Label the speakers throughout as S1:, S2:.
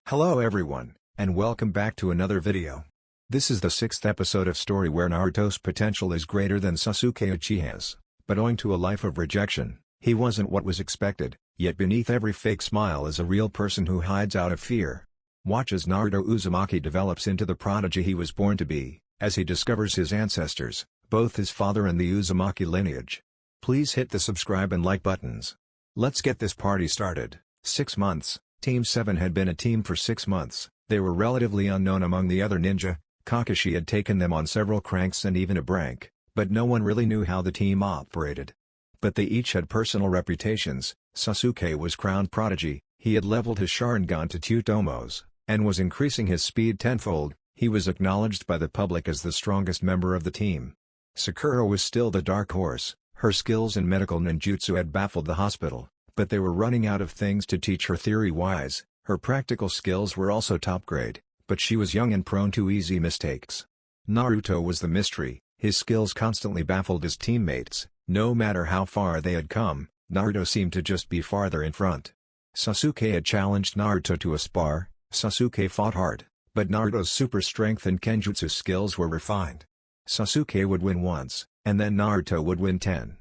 S1: Hello everyone, and welcome back to another video. This is the 6th episode of story where Naruto's potential is greater than Sasuke Uchiha's, but owing to a life of rejection, he wasn't what was expected, yet beneath every fake smile is a real person who hides out of fear. Watch as Naruto Uzumaki develops into the prodigy he was born to be, as he discovers his ancestors, both his father and the Uzumaki lineage. Please hit the subscribe and like buttons. Let's get this party started. 6 months. Team 7 had been a team for 6 months. They were relatively unknown among the other ninja. Kakashi had taken them on several cranks and even a prank, but no one really knew how the team operated. But they each had personal reputations. Sasuke was crowned prodigy, he had leveled his Sharingan to 2 tomos, and was increasing his speed tenfold. He was acknowledged by the public as the strongest member of the team. Sakura was still the dark horse. Her skills in medical ninjutsu had baffled the hospital, but they were running out of things to teach her theory-wise. Her practical skills were also top grade, but she was young and prone to easy mistakes. Naruto was the mystery. His skills constantly baffled his teammates. No matter how far they had come, Naruto seemed to just be farther in front. Sasuke had challenged Naruto to a spar. Sasuke fought hard, but Naruto's super strength and kenjutsu skills were refined. Sasuke would win once, and then Naruto would win 10.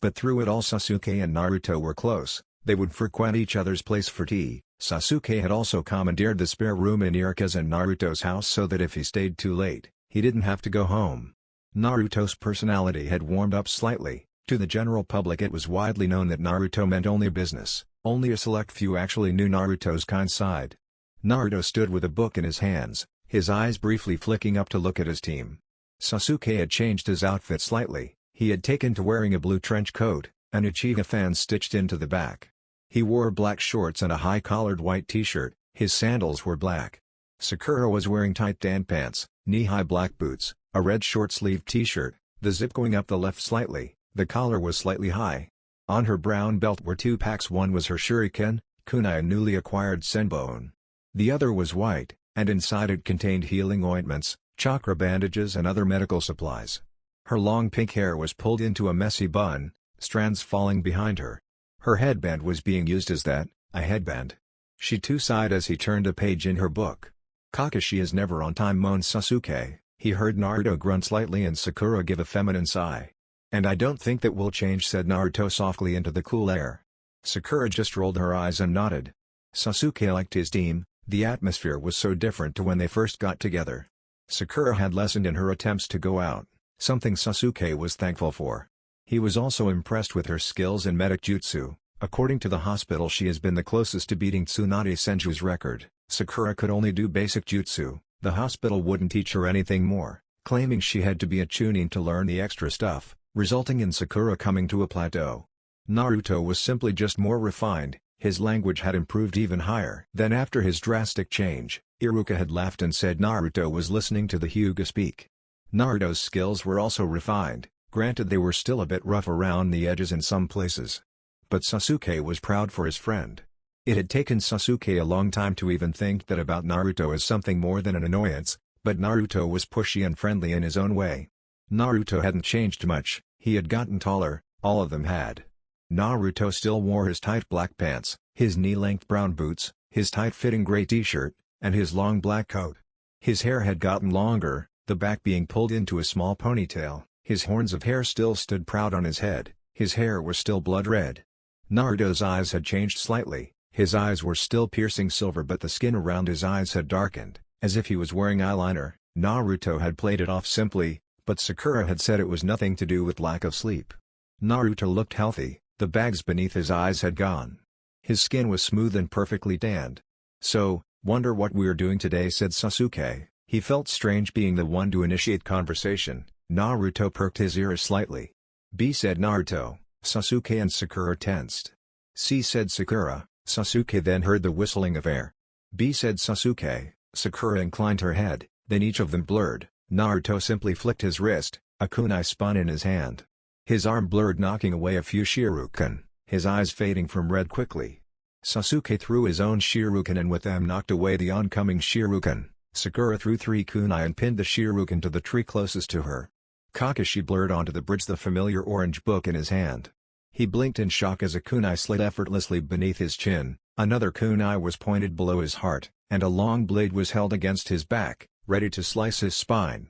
S1: But through it all Sasuke and Naruto were close. They would frequent each other's place for tea. Sasuke had also commandeered the spare room in Irika's and Naruto's house so that if he stayed too late, he didn't have to go home. Naruto's personality had warmed up slightly. To the general public it was widely known that Naruto meant only business. Only a select few actually knew Naruto's kind side. Naruto stood with a book in his hands, his eyes briefly flicking up to look at his team. Sasuke had changed his outfit slightly. He had taken to wearing a blue trench coat, an Uchiha fan stitched into the back. He wore black shorts and a high-collared white t-shirt, his sandals were black. Sakura was wearing tight dan pants, knee-high black boots, a red short-sleeved t-shirt, the zip going up the left slightly, the collar was slightly high. On her brown belt were 2 packs, one was her shuriken, kunai, a newly acquired senbon. The other was white, and inside it contained healing ointments, chakra bandages and other medical supplies. Her long pink hair was pulled into a messy bun, strands falling behind her. Her headband was being used as a headband. She too sighed as he turned a page in her book. Kakashi is never on time, moaned Sasuke. He heard Naruto grunt slightly and Sakura give a feminine sigh. And I don't think that will change, said Naruto softly into the cool air. Sakura just rolled her eyes and nodded. Sasuke liked his team. The atmosphere was so different to when they first got together. Sakura had lessened in her attempts to go out, something Sasuke was thankful for. He was also impressed with her skills in medic jutsu. According to the hospital, she has been the closest to beating Tsunade Senju's record. Sakura could only do basic jutsu. The hospital wouldn't teach her anything more, claiming she had to be a chunin to learn the extra stuff, resulting in Sakura coming to a plateau. Naruto was simply just more refined. His language had improved even higher. Then after his drastic change, Iruka had laughed and said Naruto was listening to the Hyuga speak. Naruto's skills were also refined, granted they were still a bit rough around the edges in some places. But Sasuke was proud for his friend. It had taken Sasuke a long time to even think that about Naruto as something more than an annoyance, but Naruto was pushy and friendly in his own way. Naruto hadn't changed much, he had gotten taller, all of them had. Naruto still wore his tight black pants, his knee-length brown boots, his tight-fitting gray t-shirt, and his long black coat. His hair had gotten longer, the back being pulled into a small ponytail. His horns of hair still stood proud on his head, his hair was still blood red. Naruto's eyes had changed slightly, his eyes were still piercing silver but the skin around his eyes had darkened, as if he was wearing eyeliner. Naruto had played it off simply, but Sakura had said it was nothing to do with lack of sleep. Naruto looked healthy. The bags beneath his eyes had gone. His skin was smooth and perfectly tanned. So, wonder what we're doing today, said Sasuke. He felt strange being the one to initiate conversation. Naruto perked his ears slightly. B, said Naruto. Sasuke and Sakura tensed. C, said Sakura. Sasuke then heard the whistling of air. B, said Sasuke. Sakura inclined her head, then each of them blurred. Naruto simply flicked his wrist, a kunai spun in his hand. His arm blurred, knocking away a few shuriken, his eyes fading from red quickly. Sasuke threw his own shuriken and with them knocked away the oncoming shuriken. Sakura threw 3 kunai and pinned the shuriken to the tree closest to her. Kakashi blurred onto the bridge, the familiar orange book in his hand. He blinked in shock as a kunai slid effortlessly beneath his chin, Another kunai was pointed below his heart, and a long blade was held against his back, ready to slice his spine.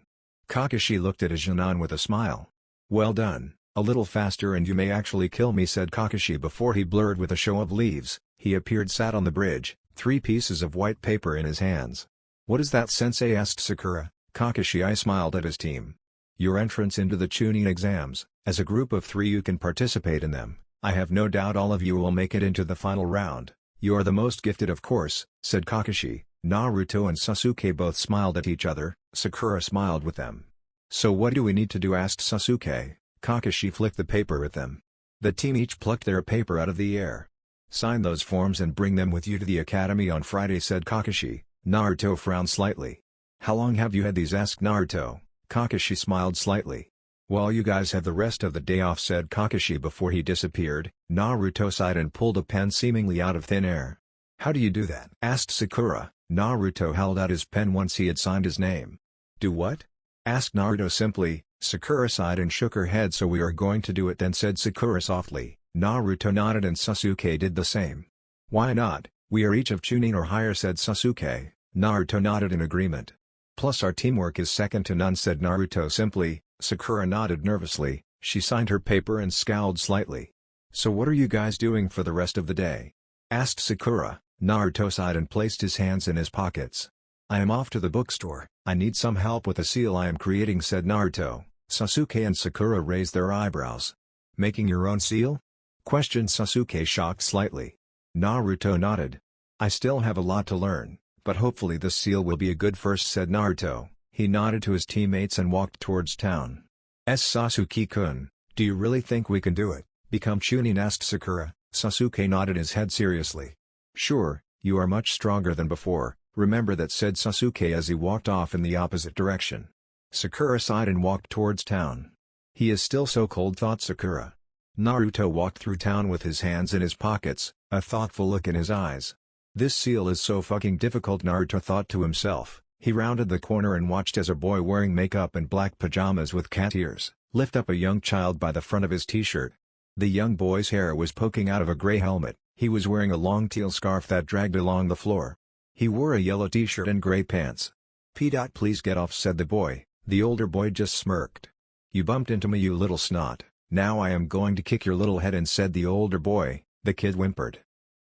S1: Kakashi looked at Ajanan with a smile. "Well done, a little faster and you may actually kill me," said Kakashi before he blurred with a show of leaves. He appeared sat on the bridge, 3 pieces of white paper in his hands. "What is that, sensei?" asked Sakura. Kakashi smiled at his team. "Your entrance into the Chunin exams. As a group of 3 you can participate in them. I have no doubt all of you will make it into the final round. You are the most gifted, of course," said Kakashi. Naruto and Sasuke both smiled at each other. Sakura smiled with them. "So what do we need to do?" asked Sasuke. Kakashi flicked the paper at them. The team each plucked their paper out of the air. "Sign those forms and bring them with you to the academy on Friday," said Kakashi. Naruto frowned slightly. "How long have you had these?" asked Naruto. Kakashi smiled slightly. "Well, you guys have the rest of the day off," said Kakashi before he disappeared. Naruto sighed and pulled a pen seemingly out of thin air. "How do you do that?" asked Sakura. Naruto held out his pen once he had signed his name. "Do what?" asked Naruto simply. Sakura sighed and shook her head. "So we are going to do it then," said Sakura softly. Naruto nodded and Sasuke did the same. "Why not? We are each of Chunin or higher," said Sasuke. Naruto nodded in agreement. "Plus our teamwork is second to none," said Naruto simply. Sakura nodded nervously. She signed her paper and scowled slightly. "So what are you guys doing for the rest of the day?" asked Sakura. Naruto sighed and placed his hands in his pockets. "I am off to the bookstore. I need some help with a seal I am creating," said Naruto. Sasuke and Sakura raised their eyebrows. "Making your own seal?" questioned Sasuke, shocked slightly. Naruto nodded. "I still have a lot to learn, but hopefully this seal will be a good first," said Naruto. He nodded to his teammates and walked towards town. "Sasuke-kun, do you really think we can do it, become Chunin?" asked Sakura. Sasuke nodded his head seriously. "Sure, you are much stronger than before, remember that," said Sasuke as he walked off in the opposite direction. Sakura sighed and walked towards town. "He is still so cold," thought Sakura. Naruto walked through town with his hands in his pockets, a thoughtful look in his eyes. "This seal is so fucking difficult," Naruto thought to himself. He rounded the corner and watched as a boy wearing makeup and black pajamas with cat ears lift up a young child by the front of his t-shirt. The young boy's hair was poking out of a gray helmet. He was wearing a long teal scarf that dragged along the floor. He wore a yellow t-shirt and gray pants. Please get off," said the boy. The older boy just smirked. "You bumped into me, you little snot. Now I am going to kick your little head in," said the older boy. The kid whimpered.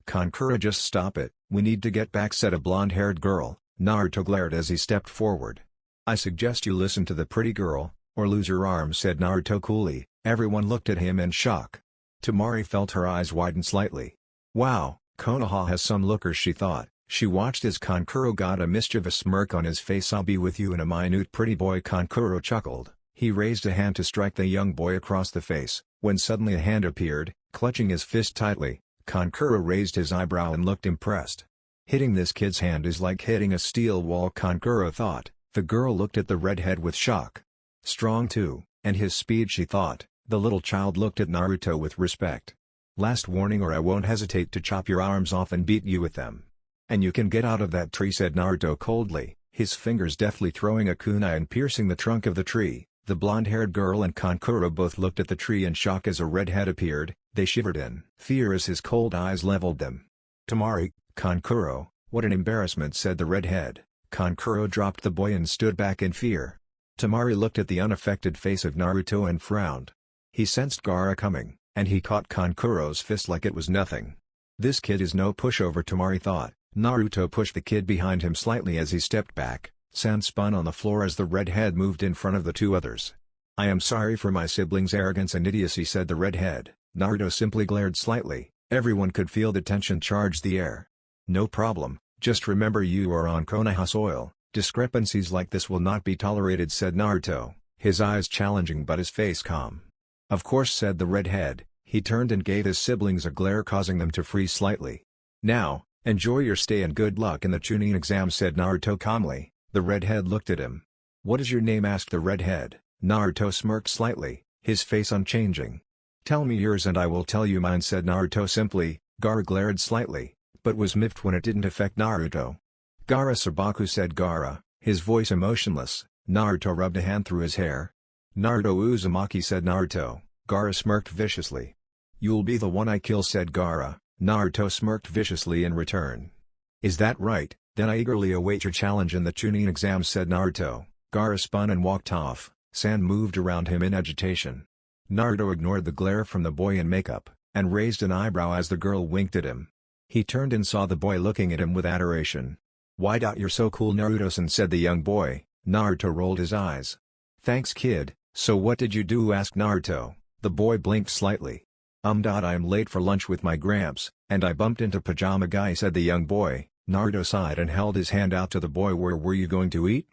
S1: "Kankura, just stop it, we need to get back," said a blonde-haired girl. Naruto glared as he stepped forward. "I suggest you listen to the pretty girl, or lose your arm," said Naruto coolly. Everyone looked at him in shock. Temari felt her eyes widen slightly. "Wow, Konoha has some lookers," she thought. She watched as Kankuro got a mischievous smirk on his face. "I'll be with you in a minute, pretty boy," Kankuro chuckled. He raised a hand to strike the young boy across the face, when suddenly a hand appeared, clutching his fist tightly. Kankuro raised his eyebrow and looked impressed. Hitting this kid's hand is like hitting a steel wall, Kankuro thought. The girl looked at the redhead with shock. Strong too, and his speed, she thought. The little child looked at Naruto with respect. "Last warning, or I won't hesitate to chop your arms off and beat you with them. And you can get out of that tree," said Naruto coldly, his fingers deftly throwing a kunai and piercing the trunk of the tree. The blonde-haired girl and Kankuro both looked at the tree in shock as a redhead appeared. They shivered in fear as his cold eyes leveled them. "Temari, Kankuro, what an embarrassment," said the redhead. Kankuro dropped the boy and stood back in fear. Temari looked at the unaffected face of Naruto and frowned. He sensed Gaara coming, and he caught Kankuro's fist like it was nothing. "This kid is no pushover," Temari thought. Naruto pushed the kid behind him slightly as he stepped back. Sand spun on the floor as the redhead moved in front of the 2 others. "I am sorry for my siblings' arrogance and idiocy," said the redhead. Naruto simply glared slightly. Everyone could feel the tension charge the air. "No problem, just remember you are on Konoha soil. Discrepancies like this will not be tolerated," said Naruto, his eyes challenging but his face calm. "Of course," said the redhead. He turned and gave his siblings a glare, causing them to freeze slightly. "Now, enjoy your stay and good luck in the Chunin exam," said Naruto calmly. The redhead looked at him. "What is your name?" asked the redhead. Naruto smirked slightly, his face unchanging. "Tell me yours and I will tell you mine," said Naruto simply. Gaara glared slightly, but was miffed when it didn't affect Naruto. "Gaara Sabaku," said Gaara, his voice emotionless. Naruto rubbed a hand through his hair. "Naruto Uzumaki," said Naruto. Gaara smirked viciously. "You'll be the one I kill," said Gaara. Naruto smirked viciously in return. Is that right? Then I eagerly await your challenge in the Chunin exam, said Naruto. Gaara spun and walked off. Sand moved around him in agitation. Naruto ignored the glare from the boy in makeup, and raised an eyebrow as the girl winked at him. He turned and saw the boy looking at him with adoration. Why, you're so cool, Naruto-san, said the young boy. Naruto rolled his eyes. Thanks, kid. So what did you do? asked Naruto. The boy blinked slightly. I am late for lunch with my gramps, and I bumped into Pajama Guy, said the young boy. Naruto sighed and held his hand out to the boy. Where were you going to eat?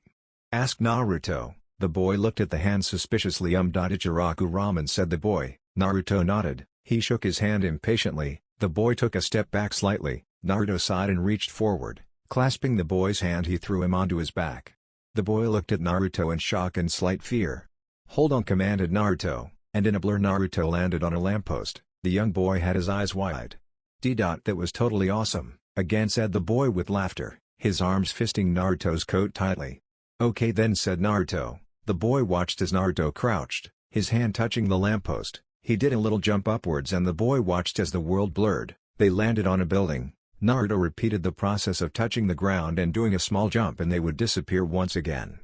S1: asked Naruto. The boy looked at the hand suspiciously. Ichiraku ramen, said the boy. Naruto nodded. He shook his hand impatiently. The boy took a step back slightly. Naruto sighed and reached forward. Clasping the boy's hand, he threw him onto his back. The boy looked at Naruto in shock and slight fear. Hold on, commanded Naruto, and in a blur Naruto landed on a lamppost. The young boy had his eyes wide. That was totally awesome, again said the boy with laughter, his arms fisting Naruto's coat tightly. Okay then, said Naruto. The boy watched as Naruto crouched, his hand touching the lamppost. He did a little jump upwards and the boy watched as the world blurred. They landed on a building. Naruto repeated the process of touching the ground and doing a small jump and they would disappear once again.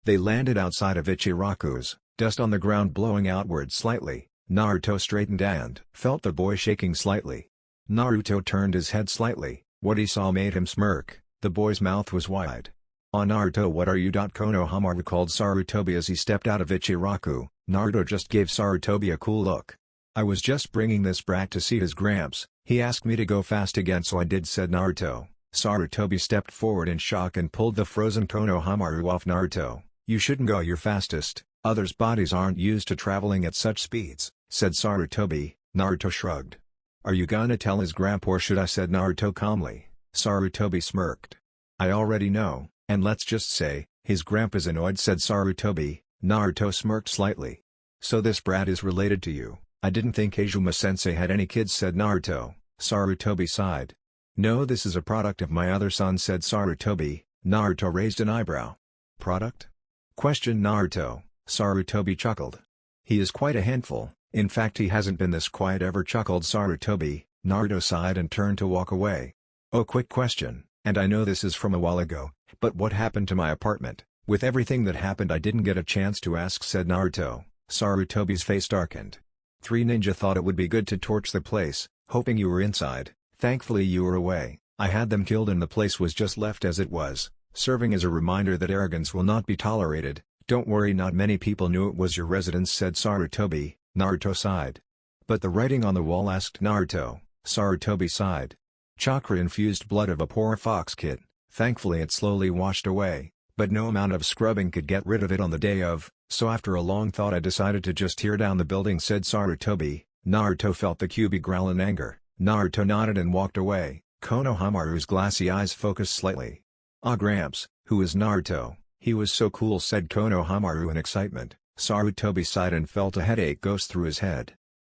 S1: They landed outside of Ichiraku's, dust on the ground blowing outward slightly. Naruto straightened and felt the boy shaking slightly. Naruto turned his head slightly. What he saw made him smirk. The boy's mouth was wide. Naruto, what are you? Konohamaru called Sarutobi as he stepped out of Ichiraku. Naruto just gave Sarutobi a cool look. I was just bringing this brat to see his gramps. He asked me to go fast again, so I did, said Naruto. Sarutobi stepped forward in shock and pulled the frozen Konohamaru off Naruto. You shouldn't go your fastest. Others' bodies aren't used to traveling at such speeds, said Sarutobi. Naruto shrugged. Are you gonna tell his grandpa or should I, said Naruto calmly. Sarutobi smirked. I already know, and let's just say, his grandpa's annoyed, said Sarutobi. Naruto smirked slightly. So this brat is related to you. I didn't think Azuma-sensei had any kids, said Naruto. Sarutobi sighed. No, this is a product of my other son, said Sarutobi. Naruto raised an eyebrow. Product? Questioned Naruto. Sarutobi chuckled. He is quite a handful, in fact he hasn't been this quiet ever, chuckled Sarutobi. Naruto sighed and turned to walk away. Oh, quick question, and I know this is from a while ago, but what happened to my apartment? With everything that happened I didn't get a chance to ask, said Naruto. Sarutobi's face darkened. 3 Ninja thought it would be good to torch the place, hoping you were inside. Thankfully you were away. I had them killed and the place was just left as it was, serving as a reminder that arrogance will not be tolerated. Don't worry, not many people knew it was your residence, said Sarutobi. Naruto sighed. But the writing on the wall, asked Naruto. Sarutobi sighed. Chakra-infused blood of a poor fox kid. Thankfully it slowly washed away, but no amount of scrubbing could get rid of it on the day of, so after a long thought I decided to just tear down the building, said Sarutobi. Naruto felt the Kyuubi growl in anger. Naruto nodded and walked away. Konohamaru's glassy eyes focused slightly. Ah, Gramps, who is Naruto? He was so cool, said Konohamaru in excitement. Sarutobi sighed and felt a headache go through his head.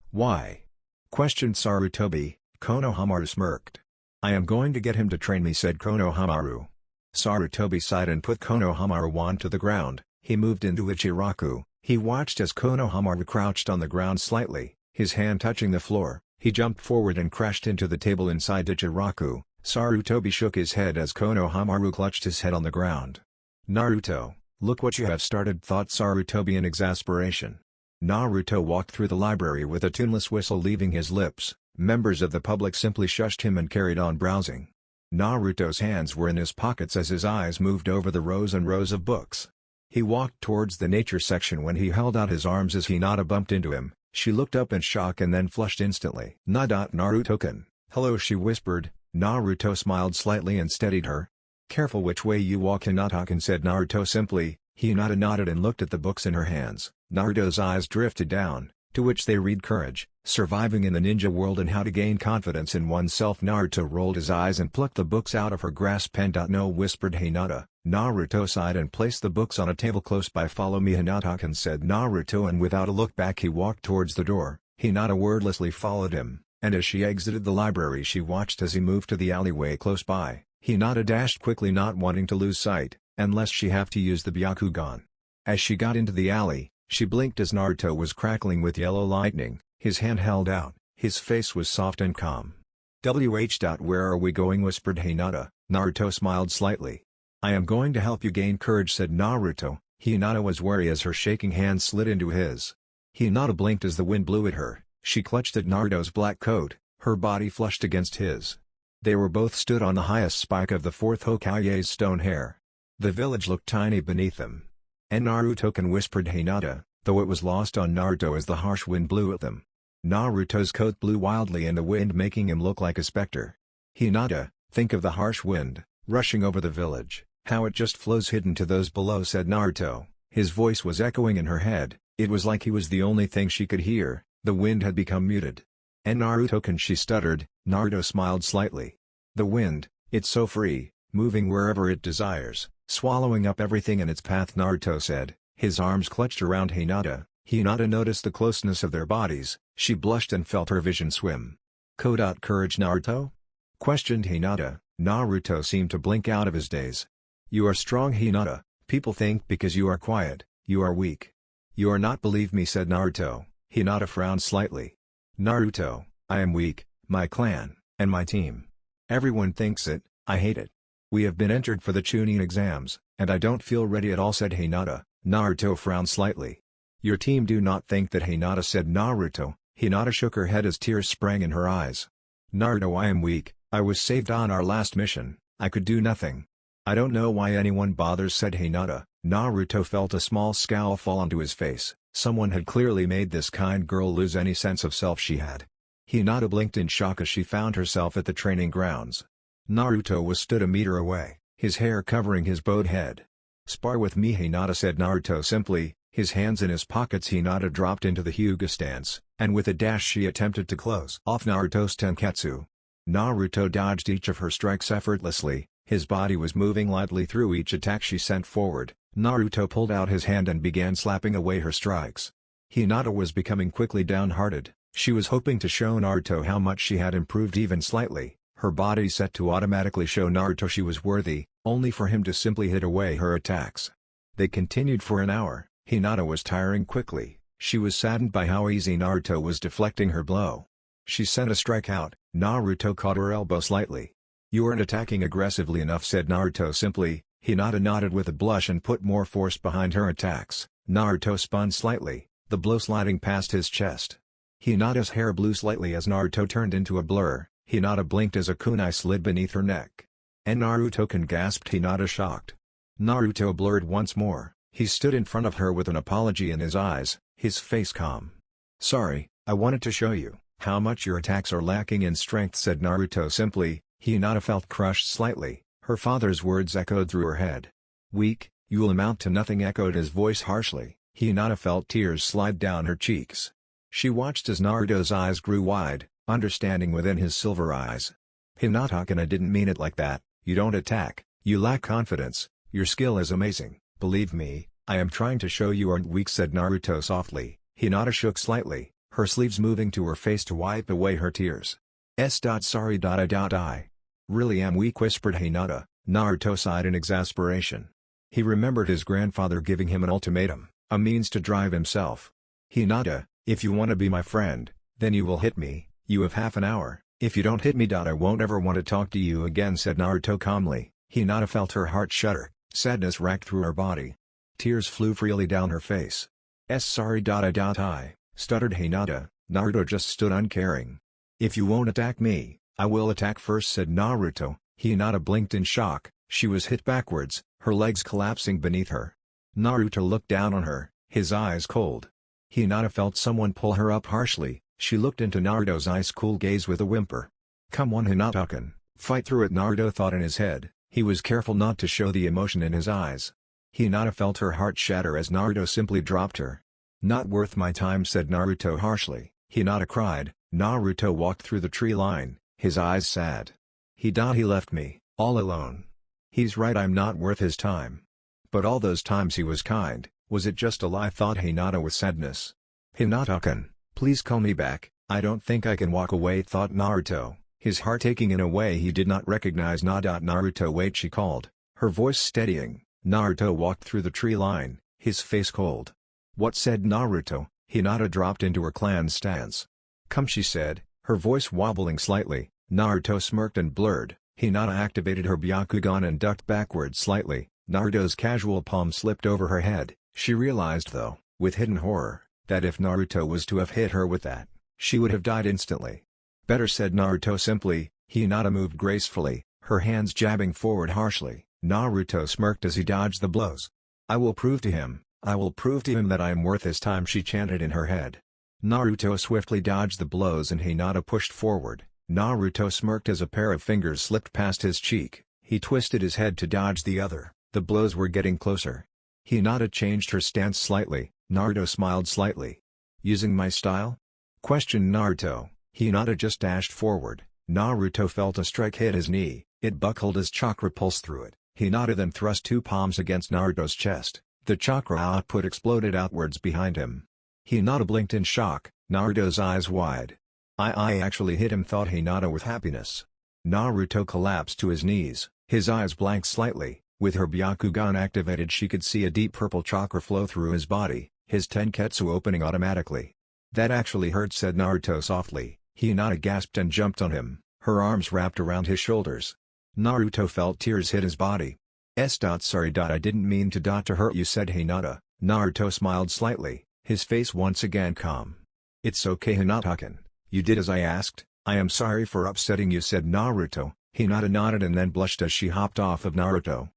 S1: Why? Questioned Sarutobi. Konohamaru smirked. I am going to get him to train me, said Konohamaru. Sarutobi sighed and put Konohamaru onto the ground. He moved into Ichiraku. He watched as Konohamaru crouched on the ground slightly, his hand touching the floor. He jumped forward and crashed into the table inside Ichiraku. Sarutobi shook his head as Konohamaru clutched his head on the ground. Naruto, look what you have started, thought Sarutobi in exasperation. Naruto walked through the library with a tuneless whistle leaving his lips. Members of the public simply shushed him and carried on browsing. Naruto's hands were in his pockets as his eyes moved over the rows and rows of books. He walked towards the nature section when he held out his arms as Hinata bumped into him. She looked up in shock and then flushed instantly. Naruto-kun. Hello, she whispered. Naruto smiled slightly and steadied her. Careful which way you walk, Hinata-kun, said Naruto simply. Hinata nodded and looked at the books in her hands. Naruto's eyes drifted down, to which they read Courage, Surviving in the Ninja World and How to Gain Confidence in Oneself. Naruto rolled his eyes and plucked the books out of her grasp. No, whispered Hinata. Naruto sighed and placed the books on a table close by. Follow me, Hinata-kun, said Naruto, and without a look back he walked towards the door. Hinata wordlessly followed him, and as she exited the library she watched as he moved to the alleyway close by. Hinata dashed quickly, not wanting to lose sight, unless she have to use the Byakugan. As she got into the alley, she blinked as Naruto was crackling with yellow lightning, his hand held out, his face was soft and calm. Where are we going, whispered Hinata. Naruto smiled slightly. I am going to help you gain courage, said Naruto. Hinata was wary as her shaking hand slid into his. Hinata blinked as the wind blew at her. She clutched at Naruto's black coat, her body flushed against his. They were both stood on the highest spike of the fourth Hokage's stone hair. The village looked tiny beneath them. And Naruto-kun, whispered Hinata, though it was lost on Naruto as the harsh wind blew at them. Naruto's coat blew wildly in the wind, making him look like a specter. Hinata, think of the harsh wind, rushing over the village, how it just flows hidden to those below, said Naruto. His voice was echoing in her head, it was like he was the only thing she could hear, the wind had become muted. And Naruto-kun, she stuttered. Naruto smiled slightly. The wind, it's so free, moving wherever it desires, swallowing up everything in its path, Naruto said, his arms clutched around Hinata. Hinata noticed the closeness of their bodies, she blushed and felt her vision swim. Courage, Naruto? Questioned Hinata. Naruto seemed to blink out of his daze. You are strong, Hinata, people think because you are quiet, you are weak. You are not, believe me, said Naruto. Hinata frowned slightly. Naruto, I am weak, my clan, and my team. Everyone thinks it, I hate it. We have been entered for the Chunin exams, and I don't feel ready at all, said Hinata. Naruto frowned slightly. Your team do not think that, Hinata said Naruto. Hinata shook her head as tears sprang in her eyes. Naruto, I am weak, I was saved on our last mission, I could do nothing. I don't know why anyone bothers, said Hinata. Naruto felt a small scowl fall onto his face. Someone had clearly made this kind girl lose any sense of self she had. Hinata blinked in shock as she found herself at the training grounds. Naruto was stood a meter away, his hair covering his bowed head. Spar with me, Hinata said Naruto simply, his hands in his pockets. Hinata dropped into the Hyuga stance, and with a dash she attempted to close off Naruto's tenketsu. Naruto dodged each of her strikes effortlessly, his body was moving lightly through each attack she sent forward. Naruto pulled out his hand and began slapping away her strikes. Hinata was becoming quickly downhearted, she was hoping to show Naruto how much she had improved even slightly, her body set to automatically show Naruto she was worthy, only for him to simply hit away her attacks. They continued for an hour. Hinata was tiring quickly, she was saddened by how easy Naruto was deflecting her blow. She sent a strike out, Naruto caught her elbow slightly. You aren't attacking aggressively enough, said Naruto simply. Hinata nodded with a blush and put more force behind her attacks. Naruto spun slightly, the blow sliding past his chest. Hinata's hair blew slightly as Naruto turned into a blur. Hinata blinked as a kunai slid beneath her neck. And Naruto-kun, gasped Hinata, shocked. Naruto blurred once more. He stood in front of her with an apology in his eyes, his face calm. Sorry, I wanted to show you how much your attacks are lacking in strength, said Naruto simply. Hinata felt crushed slightly. Her father's words echoed through her head. Weak, you'll amount to nothing, echoed his voice harshly. Hinata felt tears slide down her cheeks. She watched as Naruto's eyes grew wide, understanding within his silver eyes. Hinata-kun, I didn't mean it like that. You don't attack, you lack confidence, your skill is amazing, believe me, I am trying to show you aren't weak, said Naruto softly. Hinata shook slightly, her sleeves moving to her face to wipe away her tears. Sorry. I really am weak, whispered Hinata. Naruto sighed in exasperation. He remembered his grandfather giving him an ultimatum, a means to drive himself. Hinata, if you want to be my friend, then you will hit me, you have half an hour, if you don't hit me. I won't ever want to talk to you again, said Naruto calmly. Hinata felt her heart shudder, sadness racked through her body. Tears flew freely down her face. Sorry. I stuttered Hinata. Naruto just stood uncaring. If you won't attack me, I will attack first, said Naruto. Hinata blinked in shock, she was hit backwards, her legs collapsing beneath her. Naruto looked down on her, his eyes cold. Hinata felt someone pull her up harshly, she looked into Naruto's ice-cool gaze with a whimper. Come on, Hinata-kun, fight through it, Naruto thought in his head, he was careful not to show the emotion in his eyes. Hinata felt her heart shatter as Naruto simply dropped her. Not worth my time, said Naruto harshly. Hinata cried. Naruto walked through the tree line, his eyes sad. He left me, all alone. He's right, I'm not worth his time. But all those times he was kind, was it just a lie, thought Hinata with sadness. Hinata-kun, please call me back, I don't think I can walk away, thought Naruto, his heart aching in a way he did not recognize. Naruto, wait, she called, her voice steadying. Naruto walked through the tree line, his face cold. What, said Naruto? Hinata dropped into her clan stance. Come, she said, her voice wobbling slightly. Naruto smirked and blurred. Hinata activated her Byakugan and ducked backward slightly. Naruto's casual palm slipped over her head. She realized though, with hidden horror, that if Naruto was to have hit her with that, she would have died instantly. Better, said Naruto simply. Hinata moved gracefully, her hands jabbing forward harshly. Naruto smirked as he dodged the blows. I will prove to him that I am worth his time, she chanted in her head. Naruto swiftly dodged the blows and Hinata pushed forward. Naruto smirked as a pair of fingers slipped past his cheek. He twisted his head to dodge the other. The blows were getting closer. Hinata changed her stance slightly. Naruto smiled slightly. Using my style? Questioned Naruto. Hinata just dashed forward. Naruto felt a strike hit his knee. It buckled as chakra pulsed through it. Hinata then thrust two palms against Naruto's chest. The chakra output exploded outwards behind him. Hinata blinked in shock, Naruto's eyes wide. I actually hit him, thought Hinata with happiness. Naruto collapsed to his knees, his eyes blanked slightly. With her Byakugan activated, she could see a deep purple chakra flow through his body, his tenketsu opening automatically. That actually hurt, said Naruto softly. Hinata gasped and jumped on him, her arms wrapped around his shoulders. Naruto felt tears hit his body. Sorry. I didn't mean to hurt you, said Hinata. Naruto smiled slightly, his face once again calm. It's okay, Hinata-kun. You did as I asked. I am sorry for upsetting you, said Naruto. Hinata nodded and then blushed as she hopped off of Naruto.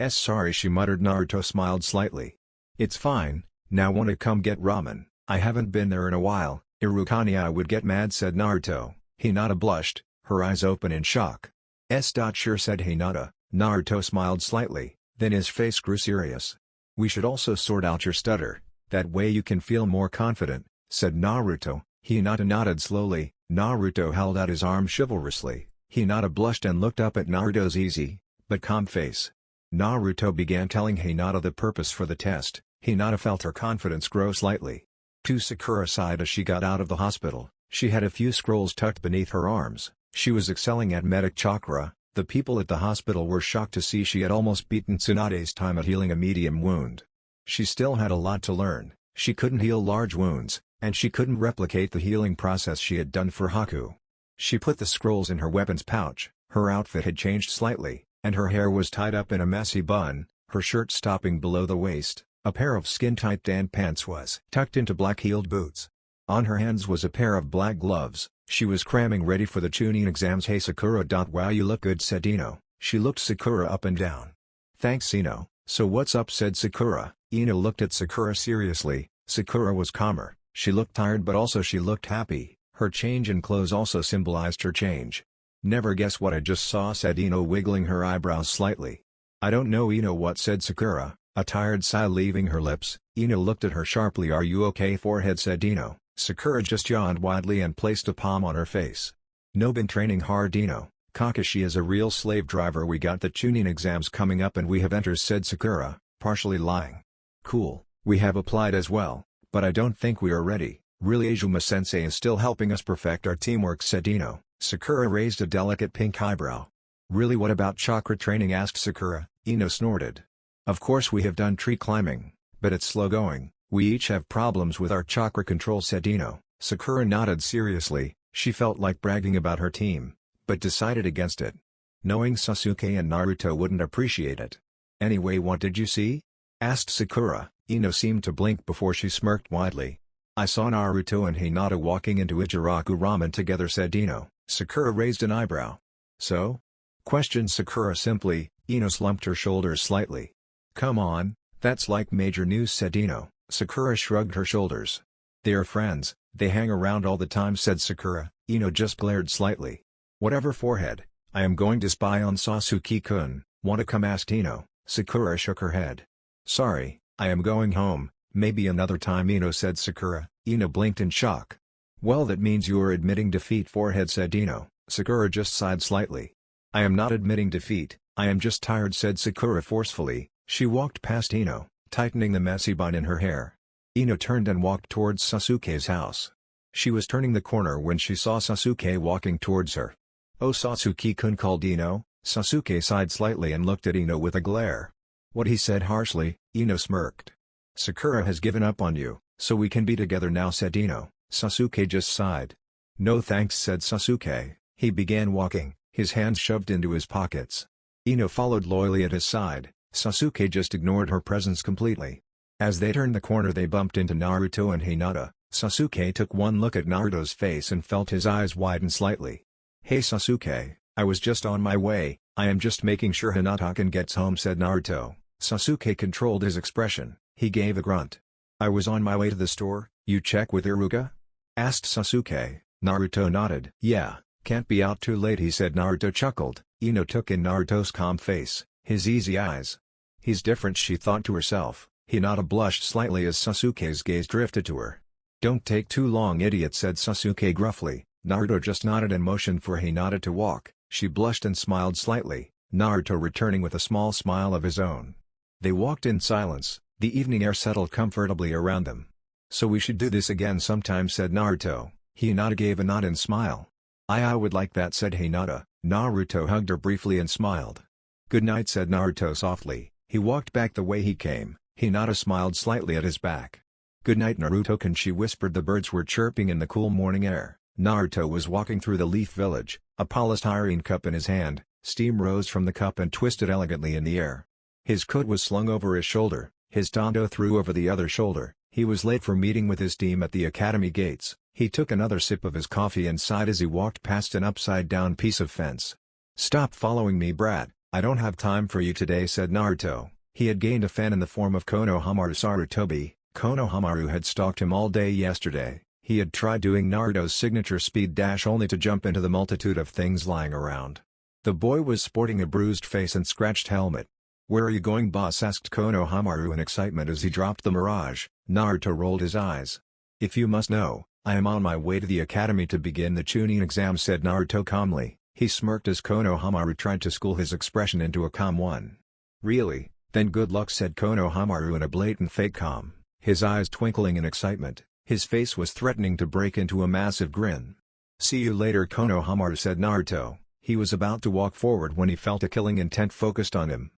S1: Sorry, she muttered. Naruto smiled slightly. It's fine, now wanna come get ramen? I haven't been there in a while. Irukani would get mad, said Naruto. Hinata blushed, her eyes open in shock. Sure, said Hinata. Naruto smiled slightly, then his face grew serious. We should also sort out your stutter, that way you can feel more confident, said Naruto. Hinata nodded slowly. Naruto held out his arm chivalrously. Hinata blushed and looked up at Naruto's easy, but calm face. Naruto began telling Hinata the purpose for the test. Hinata felt her confidence grow slightly. Sakura sighed as she got out of the hospital. She had a few scrolls tucked beneath her arms. She was excelling at medic chakra. The people at the hospital were shocked to see she had almost beaten Tsunade's time at healing a medium wound. She still had a lot to learn. She couldn't heal large wounds, and she couldn't replicate the healing process she had done for Haku. She put the scrolls in her weapons pouch. Her outfit had changed slightly, and her hair was tied up in a messy bun, her shirt stopping below the waist. A pair of skin-tight Dan pants was tucked into black-heeled boots. On her hands was a pair of black gloves. She was cramming ready for the Chunin exams. Hey Sakura. Wow, you look good, said Ino. She looked Sakura up and down. Thanks, Ino. So what's up, said Sakura. Ino looked at Sakura seriously. Sakura was calmer. She looked tired, but also she looked happy. Her change in clothes also symbolized her change. Never guess what I just saw, said Ino, wiggling her eyebrows slightly. I don't know, Ino. What, said Sakura, a tired sigh leaving her lips. Ino looked at her sharply. Are you okay, forehead, said Ino. Sakura just yawned widely and placed a palm on her face. No, been training hard, Ino. Kakashi is a real slave driver. We got the Chunin exams coming up and we have enters, said Sakura, partially lying. Cool, we have applied as well, but I don't think we are ready. Really, Azuma-sensei is still helping us perfect our teamwork, said Ino. Sakura raised a delicate pink eyebrow. Really, what about chakra training, asked Sakura. Ino snorted. Of course we have done tree climbing, but it's slow going. We each have problems with our chakra control, said Ino. Sakura nodded seriously. She felt like bragging about her team, but decided against it. Knowing Sasuke and Naruto wouldn't appreciate it. Anyway, what did you see? Asked Sakura. Ino seemed to blink before she smirked widely. I saw Naruto and Hinata walking into Ichiraku Ramen together, said Ino. Sakura raised an eyebrow. So? Questioned Sakura simply. Ino slumped her shoulders slightly. Come on, that's like major news, said Ino. Sakura shrugged her shoulders. They are friends, they hang around all the time, said Sakura. Ino just glared slightly. Whatever, forehead. I am going to spy on Sasuke-kun. Wanna come, asked Ino. Sakura shook her head. Sorry, I am going home, maybe another time, Ino, said Sakura. Ino blinked in shock. Well, that means you are admitting defeat, forehead, said Ino. Sakura just sighed slightly. I am not admitting defeat, I am just tired, said Sakura forcefully. She walked past Ino, tightening the messy bun in her hair. Ino turned and walked towards Sasuke's house. She was turning the corner when she saw Sasuke walking towards her. Oh, Sasuke-kun, called Ino. Sasuke sighed slightly and looked at Ino with a glare. What, he said harshly. Ino smirked. Sakura has given up on you, so we can be together now, said Ino. Sasuke just sighed. No thanks, said Sasuke. He began walking, his hands shoved into his pockets. Ino followed loyally at his side. Sasuke just ignored her presence completely. As they turned the corner they bumped into Naruto and Hinata. Sasuke took one look at Naruto's face and felt his eyes widen slightly. "Hey Sasuke, I was just on my way, I am just making sure Hinata-kun gets home," said Naruto. Sasuke controlled his expression, he gave a grunt. "I was on my way to the store, you check with Iruka?" asked Sasuke. Naruto nodded. "Yeah, can't be out too late," he said. Naruto chuckled. Ino took in Naruto's calm face, his easy eyes. "He's different," she thought to herself. Hinata blushed slightly as Sasuke's gaze drifted to her. "Don't take too long, idiot," said Sasuke gruffly. Naruto just nodded and motioned for Hinata to walk. She blushed and smiled slightly, Naruto returning with a small smile of his own. They walked in silence, the evening air settled comfortably around them. "So we should do this again sometime," said Naruto. Hinata gave a nod and smile. I would like that," said Hinata. Naruto hugged her briefly and smiled. "Good night," said Naruto softly. He walked back the way he came. Hinata smiled slightly at his back. "Good night Naruto-kun," she whispered. The birds were chirping in the cool morning air. Naruto was walking through the leaf village, a polystyrene cup in his hand. Steam rose from the cup and twisted elegantly in the air. His coat was slung over his shoulder, his tanto threw over the other shoulder. He was late for meeting with his team at the academy gates. He took another sip of his coffee and sighed as he walked past an upside-down piece of fence. "Stop following me, brat, I don't have time for you today," said Naruto. He had gained a fan in the form of Konohamaru Sarutobi. Konohamaru had stalked him all day yesterday. He had tried doing Naruto's signature speed dash only to jump into the multitude of things lying around. The boy was sporting a bruised face and scratched helmet. "Where are you going, boss?" asked Konohamaru in excitement as he dropped the mirage. Naruto rolled his eyes. "If you must know, I am on my way to the academy to begin the Chunin exam," said Naruto calmly. He smirked as Konohamaru tried to school his expression into a calm one. "Really? Then good luck," said Konohamaru in a blatant fake calm, his eyes twinkling in excitement. His face was threatening to break into a massive grin. "See you later, Konohamaru," said Naruto. He was about to walk forward when he felt a killing intent focused on him.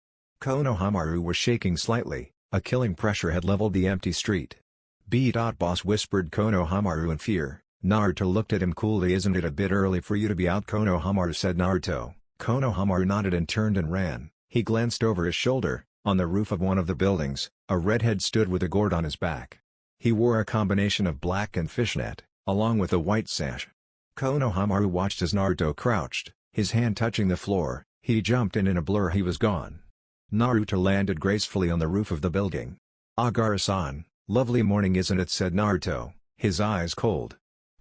S1: Konohamaru was shaking slightly, a killing pressure had leveled the empty street. "Boss," whispered Konohamaru in fear. Naruto looked at him coolly. "Isn't it a bit early for you to be out, Konohamaru?" said Naruto. Konohamaru nodded and turned and ran. He glanced over his shoulder. On the roof of one of the buildings, a redhead stood with a gourd on his back. He wore a combination of black and fishnet, along with a white sash. Konohamaru watched as Naruto crouched, his hand touching the floor. He jumped and in a blur he was gone. Naruto landed gracefully on the roof of the building. "Gaara-san, lovely morning isn't it?" said Naruto, his eyes cold.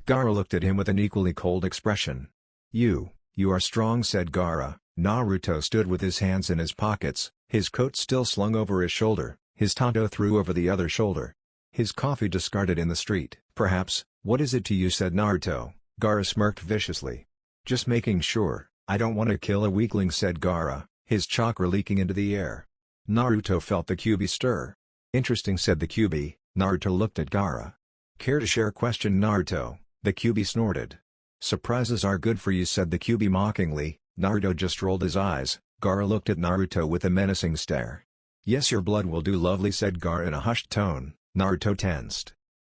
S1: Gaara looked at him with an equally cold expression. You are strong," said Gaara. Naruto stood with his hands in his pockets, his coat still slung over his shoulder, his tanto threw over the other shoulder. His coffee discarded in the street. "Perhaps, what is it to you?" said Naruto. Gaara smirked viciously. "Just making sure, I don't want to kill a weakling," said Gaara, his chakra leaking into the air. Naruto felt the Kyuubi stir. "Interesting," said the Kyuubi. Naruto looked at Gaara. "Care to share?" questioned Naruto. The Kyuubi snorted. "Surprises are good for you," said the Kyuubi mockingly. Naruto just rolled his eyes. Gaara looked at Naruto with a menacing stare. "Yes, your blood will do lovely," said Gaara in a hushed tone. Naruto tensed.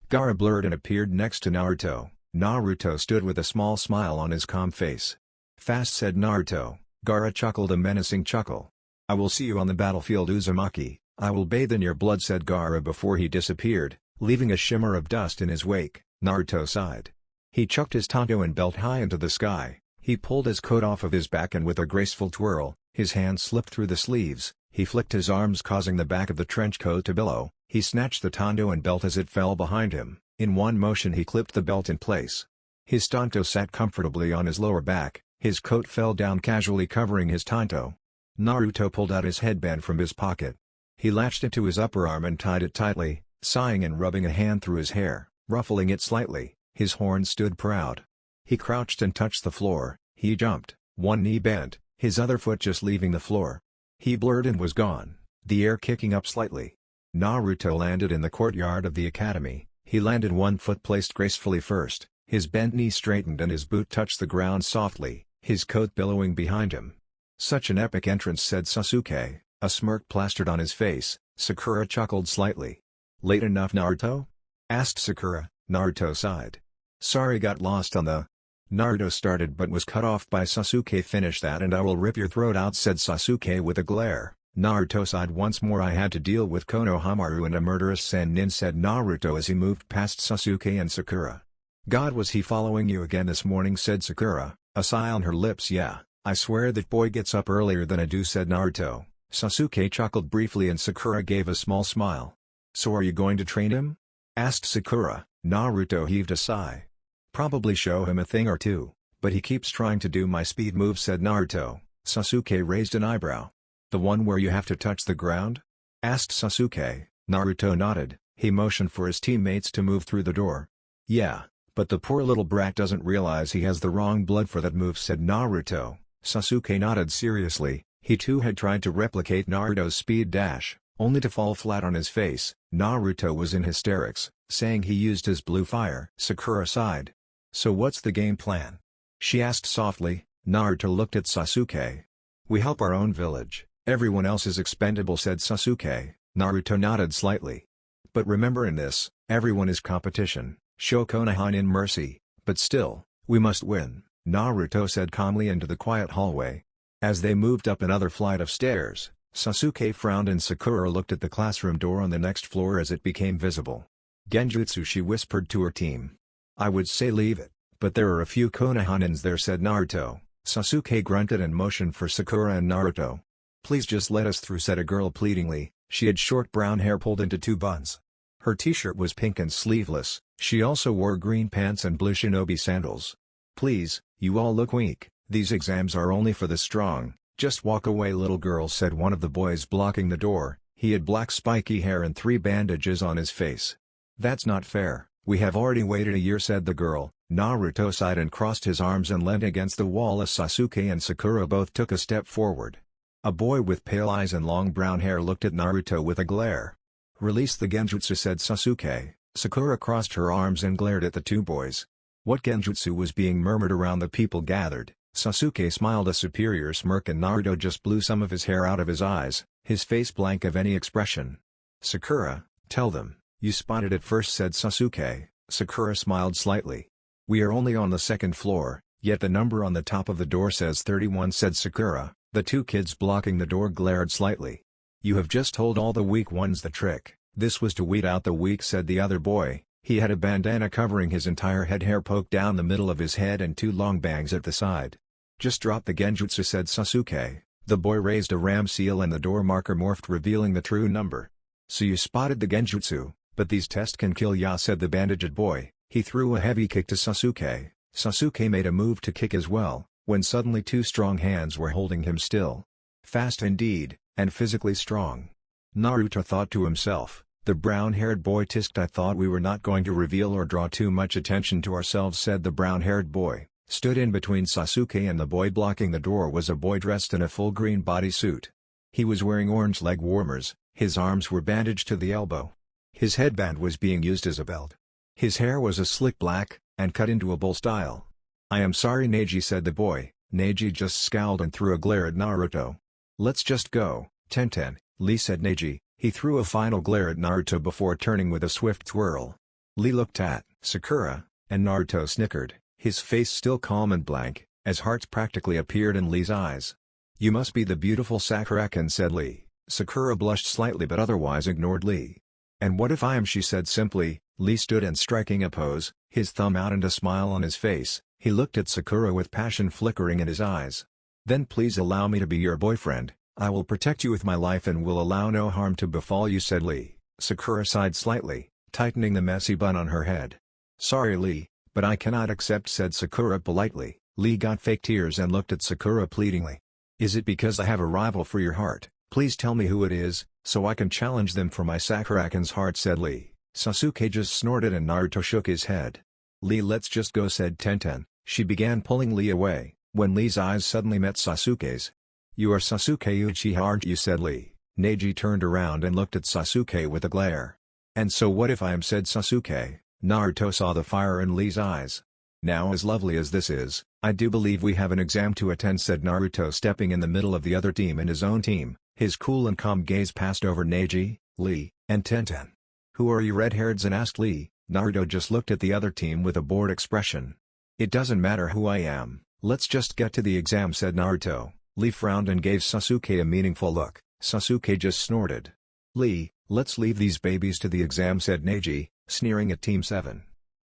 S1: Gaara blurred and appeared next to Naruto. Naruto stood with a small smile on his calm face. "Fast," said Naruto. Gaara chuckled a menacing chuckle. "I will see you on the battlefield, Uzumaki. I will bathe in your blood," said Gaara before he disappeared, leaving a shimmer of dust in his wake. Naruto sighed. He chucked his tanto and belt high into the sky. He pulled his coat off of his back and with a graceful twirl, his hand slipped through the sleeves. He flicked his arms, causing the back of the trench coat to billow. He snatched the tanto and belt as it fell behind him. In one motion he clipped the belt in place. His tanto sat comfortably on his lower back. His coat fell down casually, covering his tanto. Naruto pulled out his headband from his pocket. He latched it to his upper arm and tied it tightly, sighing and rubbing a hand through his hair, ruffling it slightly. His horn stood proud. He crouched and touched the floor. He jumped, one knee bent, his other foot just leaving the floor. He blurred and was gone, the air kicking up slightly. Naruto landed in the courtyard of the academy. He landed one foot placed gracefully first, his bent knee straightened and his boot touched the ground softly, his coat billowing behind him. "Such an epic entrance," said Sasuke, a smirk plastered on his face. Sakura chuckled slightly. "Late enough, Naruto?" asked Sakura. Naruto sighed. "Sorry, got lost on the Naruto started but was cut off by Sasuke. Finish that and I will rip your throat out, said Sasuke with a glare. Naruto sighed once more. I had to deal with Konohamaru and a murderous Sennin, said Naruto as he moved past Sasuke and Sakura. God, was he following you again this morning, said Sakura, a sigh on her lips. Yeah, I swear that boy gets up earlier than I do, said Naruto. Sasuke chuckled briefly and Sakura gave a small smile. So are you going to train him? Asked Sakura. Naruto heaved a sigh. Probably show him a thing or two, but he keeps trying to do my speed move, said Naruto. Sasuke raised an eyebrow. The one where you have to touch the ground? Asked Sasuke. Naruto nodded. He motioned for his teammates to move through the door. Yeah, but the poor little brat doesn't realize he has the wrong blood for that move, said Naruto. Sasuke nodded seriously. He too had tried to replicate Naruto's speed dash, only to fall flat on his face. Naruto was in hysterics, saying he used his blue fire. Sakura sighed. So what's the game plan? She asked softly. Naruto looked at Sasuke. We help our own village, everyone else is expendable, said Sasuke. Naruto nodded slightly. But remember, in this, everyone is competition. Show Konohamaru mercy, but still, we must win, Naruto said calmly into the quiet hallway. As they moved up another flight of stairs, Sasuke frowned and Sakura looked at the classroom door on the next floor as it became visible. Genjutsu, she whispered to her team. I would say leave it, but there are a few Konohanins there, said Naruto. Sasuke grunted and motioned for Sakura and Naruto. Please just let us through, said a girl pleadingly. She had short brown hair pulled into two buns. Her t-shirt was pink and sleeveless. She also wore green pants and blue Shinobi sandals. Please, you all look weak. These exams are only for the strong. Just walk away, little girl, said one of the boys blocking the door. He had black spiky hair and 3 bandages on his face. That's not fair. We have already waited a year, said the girl. Naruto sighed and crossed his arms and leant against the wall as Sasuke and Sakura both took a step forward. A boy with pale eyes and long brown hair looked at Naruto with a glare. Release the genjutsu, said Sasuke. Sakura crossed her arms and glared at the two boys. What genjutsu was being murmured around the people gathered? Sasuke smiled a superior smirk and Naruto just blew some of his hair out of his eyes, his face blank of any expression. Sakura, tell them, you spotted it first, said Sasuke. Sakura smiled slightly. We are only on the 2nd floor, yet the number on the top of the door says 31, said Sakura. The two kids blocking the door glared slightly. You have just told all the weak ones the trick. This was to weed out the weak, said the other boy. He had a bandana covering his entire head, hair poked down the middle of his head and 2 long bangs at the side. Just drop the genjutsu, said Sasuke. The boy raised a ram seal and the door marker morphed, revealing the true number. So you spotted the genjutsu, but these tests can kill ya, said the bandaged boy. He threw a heavy kick to Sasuke. Sasuke made a move to kick as well, when suddenly 2 strong hands were holding him still. Fast indeed, and physically strong. Naruto thought to himself, the brown-haired boy tisked. I thought we were not going to reveal or draw too much attention to ourselves, said the brown-haired boy. Stood in between Sasuke and the boy blocking the door was a boy dressed in a full green bodysuit. He was wearing orange leg warmers, his arms were bandaged to the elbow. His headband was being used as a belt. His hair was a slick black, and cut into a bowl style. I am sorry, Neji, said the boy. Neji just scowled and threw a glare at Naruto. Let's just go, Tenten, Lee, said Neji. He threw a final glare at Naruto before turning with a swift twirl. Lee looked at Sakura, and Naruto snickered, his face still calm and blank, as hearts practically appeared in Lee's eyes. You must be the beautiful Sakura-kun, said Lee. Sakura blushed slightly but otherwise ignored Lee. And what if I am, she said simply. Lee stood and striking a pose, his thumb out and a smile on his face. He looked at Sakura with passion flickering in his eyes. Then please allow me to be your boyfriend. I will protect you with my life and will allow no harm to befall you, said Lee. Sakura sighed slightly, tightening the messy bun on her head. Sorry, Lee, but I cannot accept, said Sakura politely. Lee got fake tears and looked at Sakura pleadingly. Is it because I have a rival for your heart? Please tell me who it is, so I can challenge them for my Sakura-kun's heart, said Lee. Sasuke just snorted and Naruto shook his head. Lee, let's just go, said Tenten. She began pulling Lee away, when Lee's eyes suddenly met Sasuke's. You are Sasuke Uchiha, aren't you, said Lee. Neji turned around and looked at Sasuke with a glare. And so what if I am, said Sasuke. Naruto saw the fire in Lee's eyes. Now, as lovely as this is, I do believe we have an exam to attend, said Naruto, stepping in the middle of the other team and his own team. His cool and calm gaze passed over Neji, Lee, and Tenten. Who are you red-haireds? asked Lee. Naruto just looked at the other team with a bored expression. "It doesn't matter who I am, let's just get to the exam," said Naruto. Lee frowned and gave Sasuke a meaningful look. Sasuke just snorted. "Lee, let's leave these babies to the exam," said Neji, sneering at Team 7.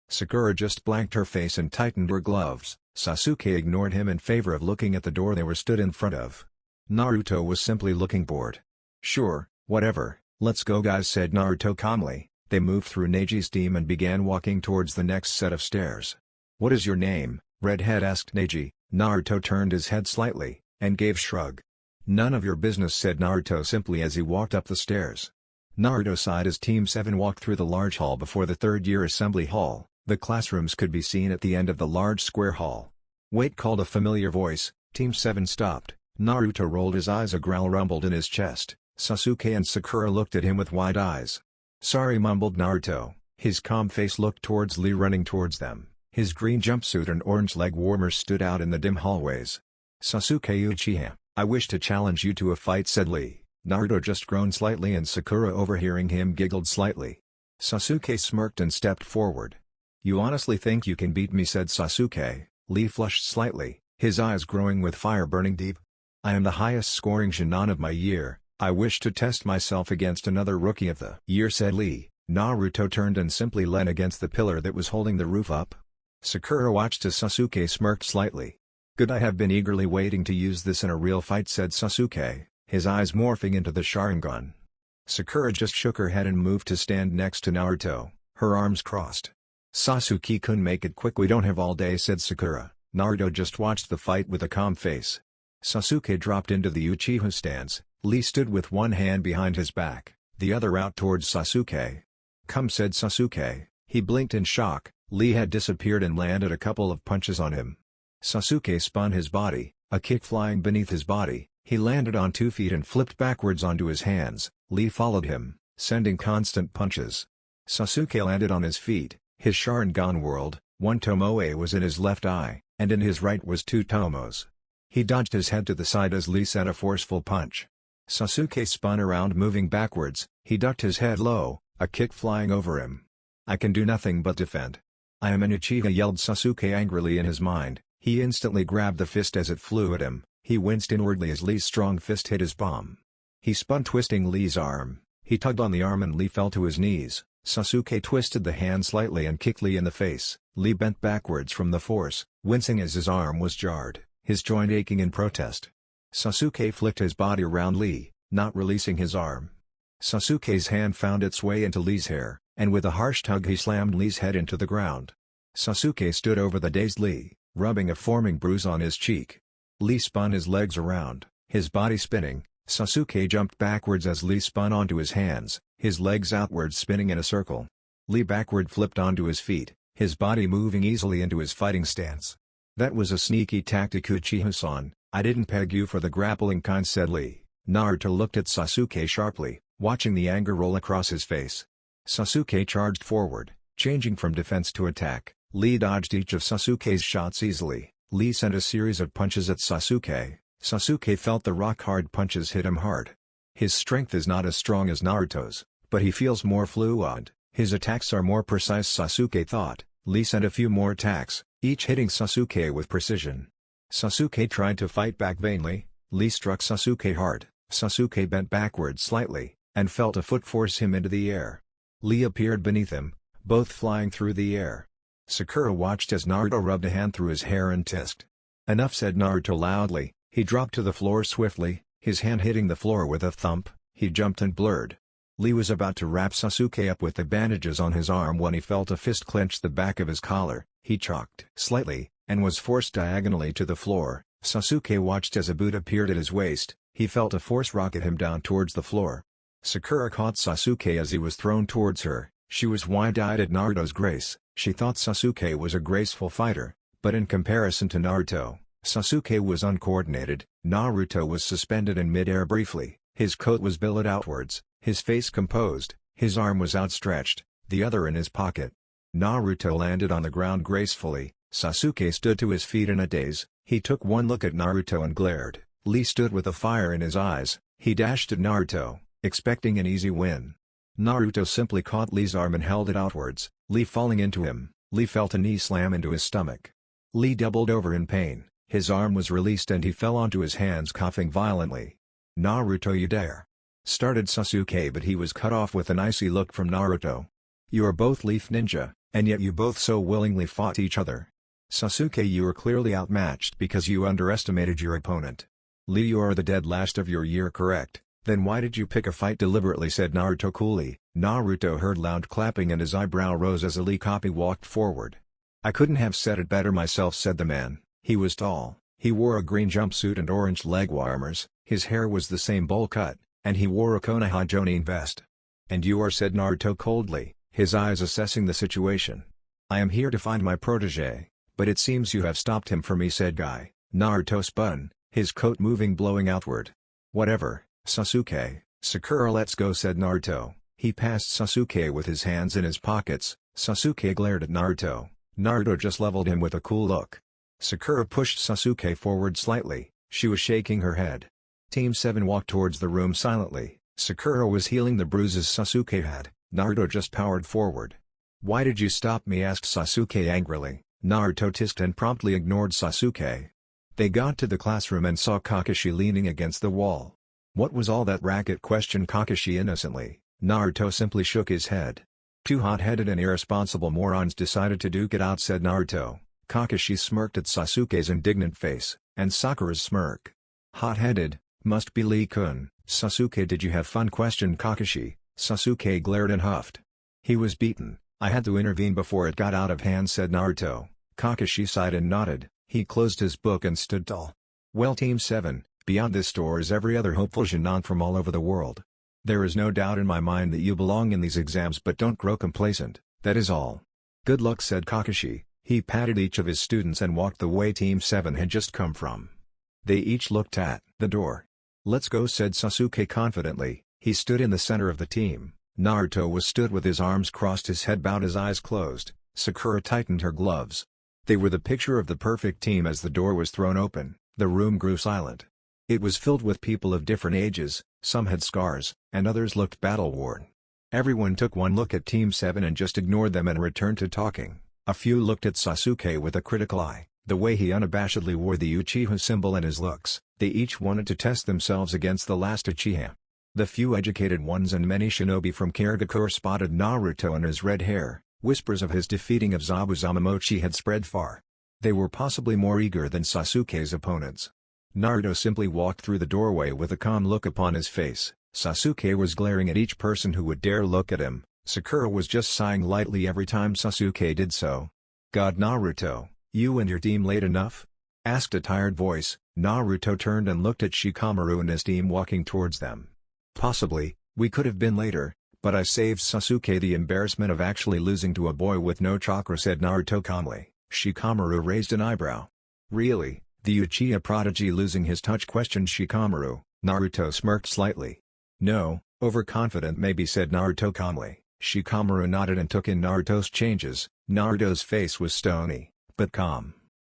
S1: Sakura just blanked her face and tightened her gloves. Sasuke ignored him in favor of looking at the door they were stood in front of. Naruto was simply looking bored. "Sure, whatever, let's go guys," said Naruto calmly. They moved through Neji's team and began walking towards the next set of stairs. "What is your name, Redhead?" asked Neji. Naruto turned his head slightly, and gave shrug. "None of your business," said Naruto simply as he walked up the stairs. Naruto sighed as Team 7 walked through the large hall before the third-year assembly hall. The classrooms could be seen at the end of the large square hall. "Wait," called a familiar voice. Team 7 stopped. Naruto rolled his eyes. A growl rumbled in his chest. Sasuke and Sakura looked at him with wide eyes. "Sorry," mumbled Naruto. His calm face looked towards Lee running towards them. His green jumpsuit and orange leg warmers stood out in the dim hallways. "Sasuke Uchiha, I wish to challenge you to a fight," said Lee. Naruto just groaned slightly and Sakura, overhearing him, giggled slightly. Sasuke smirked and stepped forward. "You honestly think you can beat me?" said Sasuke. Lee flushed slightly, his eyes glowing with fire burning deep. "I am the highest scoring Shaman of my year. I wish to test myself against another rookie of the year," said Lee. Naruto turned and simply leaned against the pillar that was holding the roof up. Sakura watched as Sasuke smirked slightly. "Good, I have been eagerly waiting to use this in a real fight," said Sasuke, his eyes morphing into the Sharingan. Sakura just shook her head and moved to stand next to Naruto, her arms crossed. "Sasuke-kun, make it quick, we don't have all day," said Sakura. Naruto just watched the fight with a calm face. Sasuke dropped into the Uchiha stance. Lee stood with one hand behind his back, the other out towards Sasuke. "Come," said Sasuke. He blinked in shock. Lee had disappeared and landed a couple of punches on him. Sasuke spun his body, a kick flying beneath his body. He landed on 2 feet and flipped backwards onto his hands. Lee followed him, sending constant punches. Sasuke landed on his feet. His Sharingan whirled, one Tomoe was in his left eye, and in his right was 2 Tomos. He dodged his head to the side as Lee sent a forceful punch. Sasuke spun around, moving backwards. He ducked his head low, a kick flying over him. "I can do nothing but defend. I am an Uchiha," yelled Sasuke angrily in his mind. He instantly grabbed the fist as it flew at him. He winced inwardly as Lee's strong fist hit his palm. He spun, twisting Lee's arm. He tugged on the arm and Lee fell to his knees. Sasuke twisted the hand slightly and kicked Lee in the face. Lee bent backwards from the force, wincing as his arm was jarred, his joint aching in protest. Sasuke flicked his body around Lee, not releasing his arm. Sasuke's hand found its way into Lee's hair, and with a harsh tug he slammed Lee's head into the ground. Sasuke stood over the dazed Lee, rubbing a forming bruise on his cheek. Lee spun his legs around, his body spinning. Sasuke jumped backwards as Lee spun onto his hands, his legs outwards spinning in a circle. Lee backward flipped onto his feet, his body moving easily into his fighting stance. "That was a sneaky tactic, Uchiha-san. I didn't peg you for the grappling kind," said Lee. Naruto looked at Sasuke sharply, watching the anger roll across his face. Sasuke charged forward, changing from defense to attack. Lee dodged each of Sasuke's shots easily. Lee sent a series of punches at Sasuke. Sasuke felt the rock-hard punches hit him hard. His strength is not as strong as Naruto's, but he feels more fluid. His attacks are more precise, Sasuke thought. Lee sent a few more attacks, each hitting Sasuke with precision. Sasuke tried to fight back vainly. Lee struck Sasuke hard. Sasuke bent backwards slightly, and felt a foot force him into the air. Lee appeared beneath him, both flying through the air. Sakura watched as Naruto rubbed a hand through his hair and hissed. "Enough," said Naruto loudly. He dropped to the floor swiftly, his hand hitting the floor with a thump. He jumped and blurred. Lee was about to wrap Sasuke up with the bandages on his arm when he felt a fist clench the back of his collar. He chocked slightly, and was forced diagonally to the floor. Sasuke watched as a boot appeared at his waist. He felt a force rocket him down towards the floor. Sakura caught Sasuke as he was thrown towards her. She was wide-eyed at Naruto's grace. She thought Sasuke was a graceful fighter, but in comparison to Naruto, Sasuke was uncoordinated. Naruto was suspended in mid-air briefly, his coat was billowed outwards, his face composed, his arm was outstretched, the other in his pocket. Naruto landed on the ground gracefully. Sasuke stood to his feet in a daze. He took one look at Naruto and glared. Lee stood with a fire in his eyes. He dashed at Naruto, expecting an easy win. Naruto simply caught Lee's arm and held it outwards, Lee falling into him. Lee felt a knee slam into his stomach. Lee doubled over in pain, his arm was released and he fell onto his hands coughing violently. "Naruto, you dare!" started Sasuke, but he was cut off with an icy look from Naruto. "You are both Leaf Ninja, and yet you both so willingly fought each other. Sasuke, you are clearly outmatched because you underestimated your opponent. Lee, you are the dead last of your year, correct? Then why did you pick a fight deliberately?" said Naruto coolly. Naruto heard loud clapping and his eyebrow rose as a Lee copy walked forward. "I couldn't have said it better myself," said the man. He was tall, he wore a green jumpsuit and orange leg warmers, his hair was the same bowl cut, and he wore a Konoha Jonin vest. "And you are?" said Naruto coldly, his eyes assessing the situation. "I am here to find my protege, but it seems you have stopped him for me," said Guy. Naruto spun, his coat moving blowing outward. "Whatever, Sasuke, Sakura, let's go," said Naruto. He passed Sasuke with his hands in his pockets. Sasuke glared at Naruto. Naruto just leveled him with a cool look. Sakura pushed Sasuke forward slightly, she was shaking her head. Team 7 walked towards the room silently. Sakura was healing the bruises Sasuke had. Naruto just powered forward. "Why did you stop me?" asked Sasuke angrily. Naruto hissed and promptly ignored Sasuke. They got to the classroom and saw Kakashi leaning against the wall. "What was all that racket?" questioned Kakashi innocently. Naruto simply shook his head. "Two hot-headed and irresponsible morons decided to duke it out," said Naruto. Kakashi smirked at Sasuke's indignant face, and Sakura's smirk. "Hot-headed, must be Lee-kun." "Sasuke, did you have fun?" questioned Kakashi. Sasuke glared and huffed. "He was beaten, I had to intervene before it got out of hand," said Naruto. Kakashi sighed and nodded, he closed his book and stood tall. "Well, Team 7, beyond this door is every other hopeful Genin from all over the world. There is no doubt in my mind that you belong in these exams, but don't grow complacent, that is all. Good luck," said Kakashi. He patted each of his students and walked the way Team 7 had just come from. They each looked at the door. "Let's go," said Sasuke confidently. He stood in the center of the team. Naruto was stood with his arms crossed, his head bowed, his eyes closed. Sakura tightened her gloves. They were the picture of the perfect team. As the door was thrown open, the room grew silent. It was filled with people of different ages, some had scars, and others looked battle-worn. Everyone took one look at Team 7 and just ignored them and returned to talking. A few looked at Sasuke with a critical eye, the way he unabashedly wore the Uchiha symbol and his looks. They each wanted to test themselves against the last Uchiha. The few educated ones and many shinobi from Karagakure spotted Naruto and his red hair. Whispers of his defeating of Zabuzamomochi had spread far. They were possibly more eager than Sasuke's opponents. Naruto simply walked through the doorway with a calm look upon his face. Sasuke was glaring at each person who would dare look at him. Sakura was just sighing lightly every time Sasuke did so. "God, Naruto, you and your team late enough?" asked a tired voice. Naruto turned and looked at Shikamaru and his team walking towards them. "Possibly, we could have been later, but I saved Sasuke the embarrassment of actually losing to a boy with no chakra," said Naruto calmly. Shikamaru raised an eyebrow. "Really, the Uchiha prodigy losing his touch?" questioned Shikamaru. Naruto smirked slightly. "No, overconfident maybe," said Naruto calmly. Shikamaru nodded and took in Naruto's changes. Naruto's face was stony, but calm.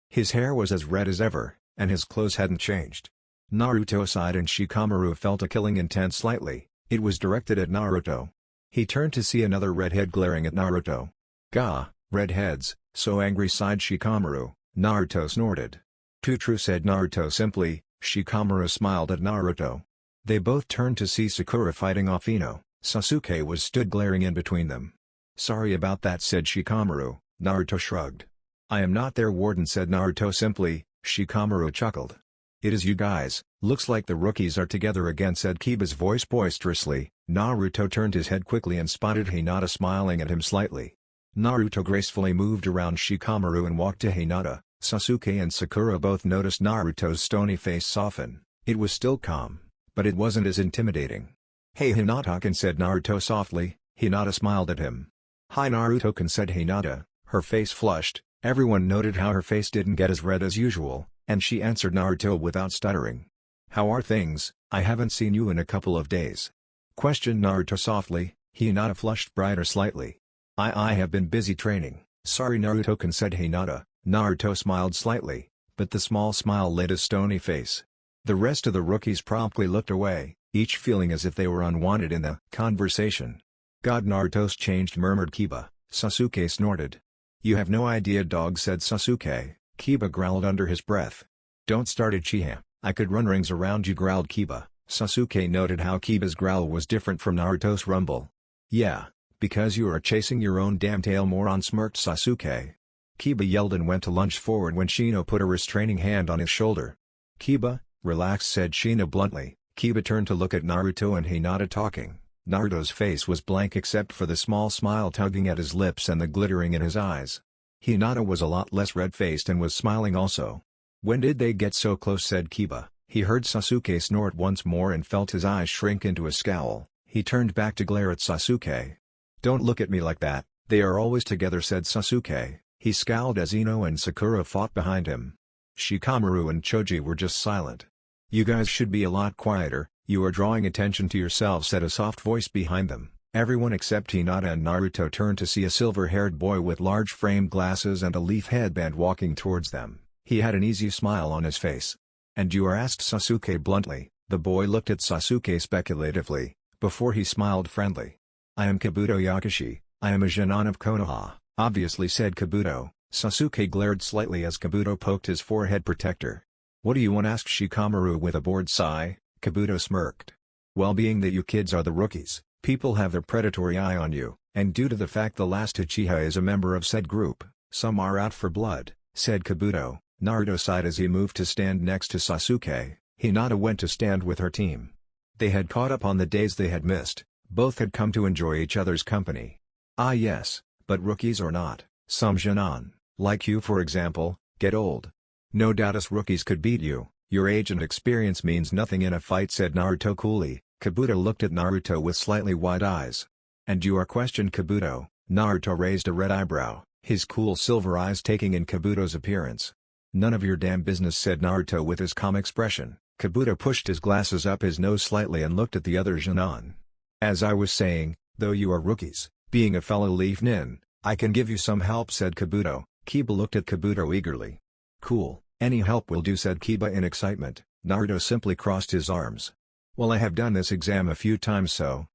S1: His hair was as red as ever, and his clothes hadn't changed. Naruto sighed and Shikamaru felt a killing intent slightly. It was directed at Naruto. He turned to see another redhead glaring at Naruto. "Gah, redheads, so angry," sighed Shikamaru. Naruto snorted. "Too true," said Naruto simply. Shikamaru smiled at Naruto. They both turned to see Sakura fighting off Ino. Sasuke was stood glaring in between them. "Sorry about that," said Shikamaru. Naruto shrugged. "I am not their warden," said Naruto simply. Shikamaru chuckled. "It is you guys, looks like the rookies are together again," said Kiba's voice boisterously. Naruto turned his head quickly and spotted Hinata smiling at him slightly. Naruto gracefully moved around Shikamaru and walked to Hinata. Sasuke and Sakura both noticed Naruto's stony face soften. It was still calm, but it wasn't as intimidating. "Hey Hinata-kun," said Naruto softly. Hinata smiled at him. "Hi Naruto-kun," said Hinata. Her face flushed. Everyone noted how her face didn't get as red as usual, and she answered Naruto without stuttering. "How are things? I haven't seen you in a couple of days," questioned Naruto softly. Hinata flushed brighter slightly. I have been busy training." "Sorry Naruto-kun," said Hinata. Naruto smiled slightly, but the small smile lit his stony face. The rest of the rookies promptly looked away, each feeling as if they were unwanted in the conversation. "God, Naruto's changed," murmured Kiba. Sasuke snorted. "You have no idea, dog," said Sasuke. Kiba growled under his breath. Don't start Uchiha, I could run rings around you, growled Kiba. Sasuke noted how Kiba's growl was different from Naruto's rumble. Yeah, because you are chasing your own damn tail, moron, smirked Sasuke. Kiba yelled and went to lunge forward when Shino put a restraining hand on his shoulder. Kiba, relax, said Shino bluntly. Kiba turned to look at Naruto and Hinata talking. Naruto's face was blank except for the small smile tugging at his lips and the glittering in his eyes. Hinata was a lot less red-faced and was smiling also. When did they get so close, said Kiba. He heard Sasuke snort once more and felt his eyes shrink into a scowl. He turned back to glare at Sasuke. Don't look at me like that, they are always together, said Sasuke. He scowled as Ino and Sakura fought behind him. Shikamaru and Choji were just silent. You guys should be a lot quieter, you are drawing attention to yourselves, said a soft voice behind them. Everyone except Hinata and Naruto turned to see a silver-haired boy with large framed glasses and a leaf headband walking towards them. He had an easy smile on his face. And you are, asked Sasuke bluntly. The boy looked at Sasuke speculatively, before he smiled friendly. I am Kabuto Yakushi, I am a Genin of Konoha, obviously, said Kabuto. Sasuke glared slightly as Kabuto poked his forehead protector. What do you want, asked Shikamaru with a bored sigh. Kabuto smirked. Well, being that you kids are the rookies, people have their predatory eye on you, and due to the fact the last Uchiha is a member of said group, some are out for blood, said Kabuto. Naruto sighed as he moved to stand next to Sasuke. Hinata went to stand with her team. They had caught up on the days they had missed, both had come to enjoy each other's company. Ah yes, but rookies or not, some Genin, like you for example, get old. No doubt us rookies could beat you, your age and experience means nothing in a fight, said Naruto coolly. Kabuto looked at Naruto with slightly wide eyes. And you are, questioned Kabuto. Naruto raised a red eyebrow, his cool silver eyes taking in Kabuto's appearance. None of your damn business, said Naruto with his calm expression. Kabuto pushed his glasses up his nose slightly and looked at the other Genin. As I was saying, though you are rookies, being a fellow Leaf Nin, I can give you some help, said Kabuto. Kiba looked at Kabuto eagerly. Cool, any help will do, said Kiba in excitement. Naruto simply crossed his arms. Well, I have done this exam a few times, so.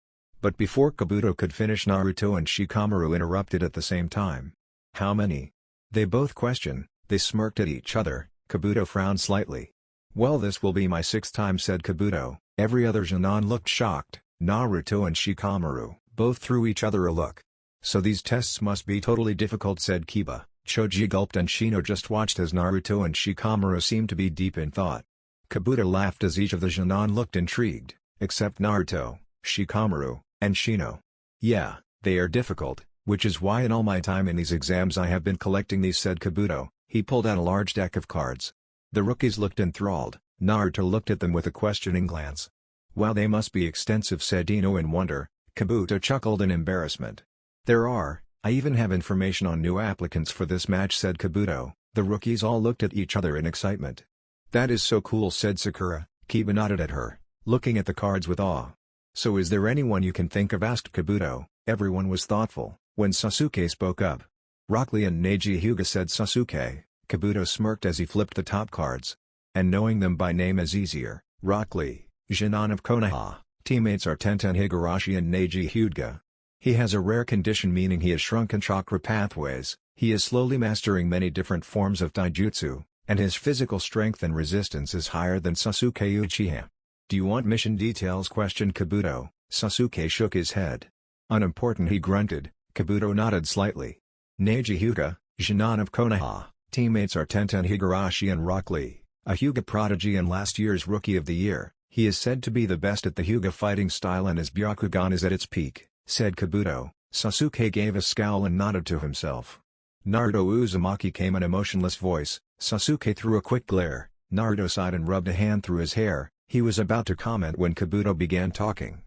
S1: But before Kabuto could finish, Naruto and Shikamaru interrupted at the same time. How many? They both questioned. They smirked at each other. Kabuto frowned slightly. Well, this will be my 6th time, said Kabuto. Every other Genin looked shocked. Naruto and Shikamaru both threw each other a look. So these tests must be totally difficult, said Kiba. Choji gulped and Shino just watched as Naruto and Shikamaru seemed to be deep in thought. Kabuto laughed as each of the Genin looked intrigued, except Naruto, Shikamaru, and Shino. Yeah, they are difficult, which is why in all my time in these exams I have been collecting these, said Kabuto. He pulled out a large deck of cards. The rookies looked enthralled. Naruto looked at them with a questioning glance. Wow, they must be extensive, said Ino in wonder. Kabuto chuckled in embarrassment. I even have information on new applicants for this match, said Kabuto. The rookies all looked at each other in excitement. That is so cool, said Sakura. Kiba nodded at her, looking at the cards with awe. So is there anyone you can think of, asked Kabuto. Everyone was thoughtful, when Sasuke spoke up. Rock Lee and Neji Hyuga, said Sasuke. Kabuto smirked as he flipped the top cards. And knowing them by name is easier. Rock Lee, Genin of Konoha, teammates are Tenten Higurashi and Neji Hyuga. He has a rare condition, meaning he has shrunken chakra pathways. He is slowly mastering many different forms of taijutsu, and his physical strength and resistance is higher than Sasuke Uchiha. Do you want mission details, questioned Kabuto. Sasuke shook his head. Unimportant, he grunted. Kabuto nodded slightly. Neji Hyuga, Genin of Konoha, teammates are Tenten Higurashi and Rock Lee, a Hyuga prodigy and last year's Rookie of the Year. He is said to be the best at the Hyuga fighting style and his Byakugan is at its peak, said Kabuto. Sasuke gave a scowl and nodded to himself. Naruto Uzumaki, came an emotionless voice. Sasuke threw a quick glare. Naruto sighed and rubbed a hand through his hair. He was about to comment when Kabuto began talking.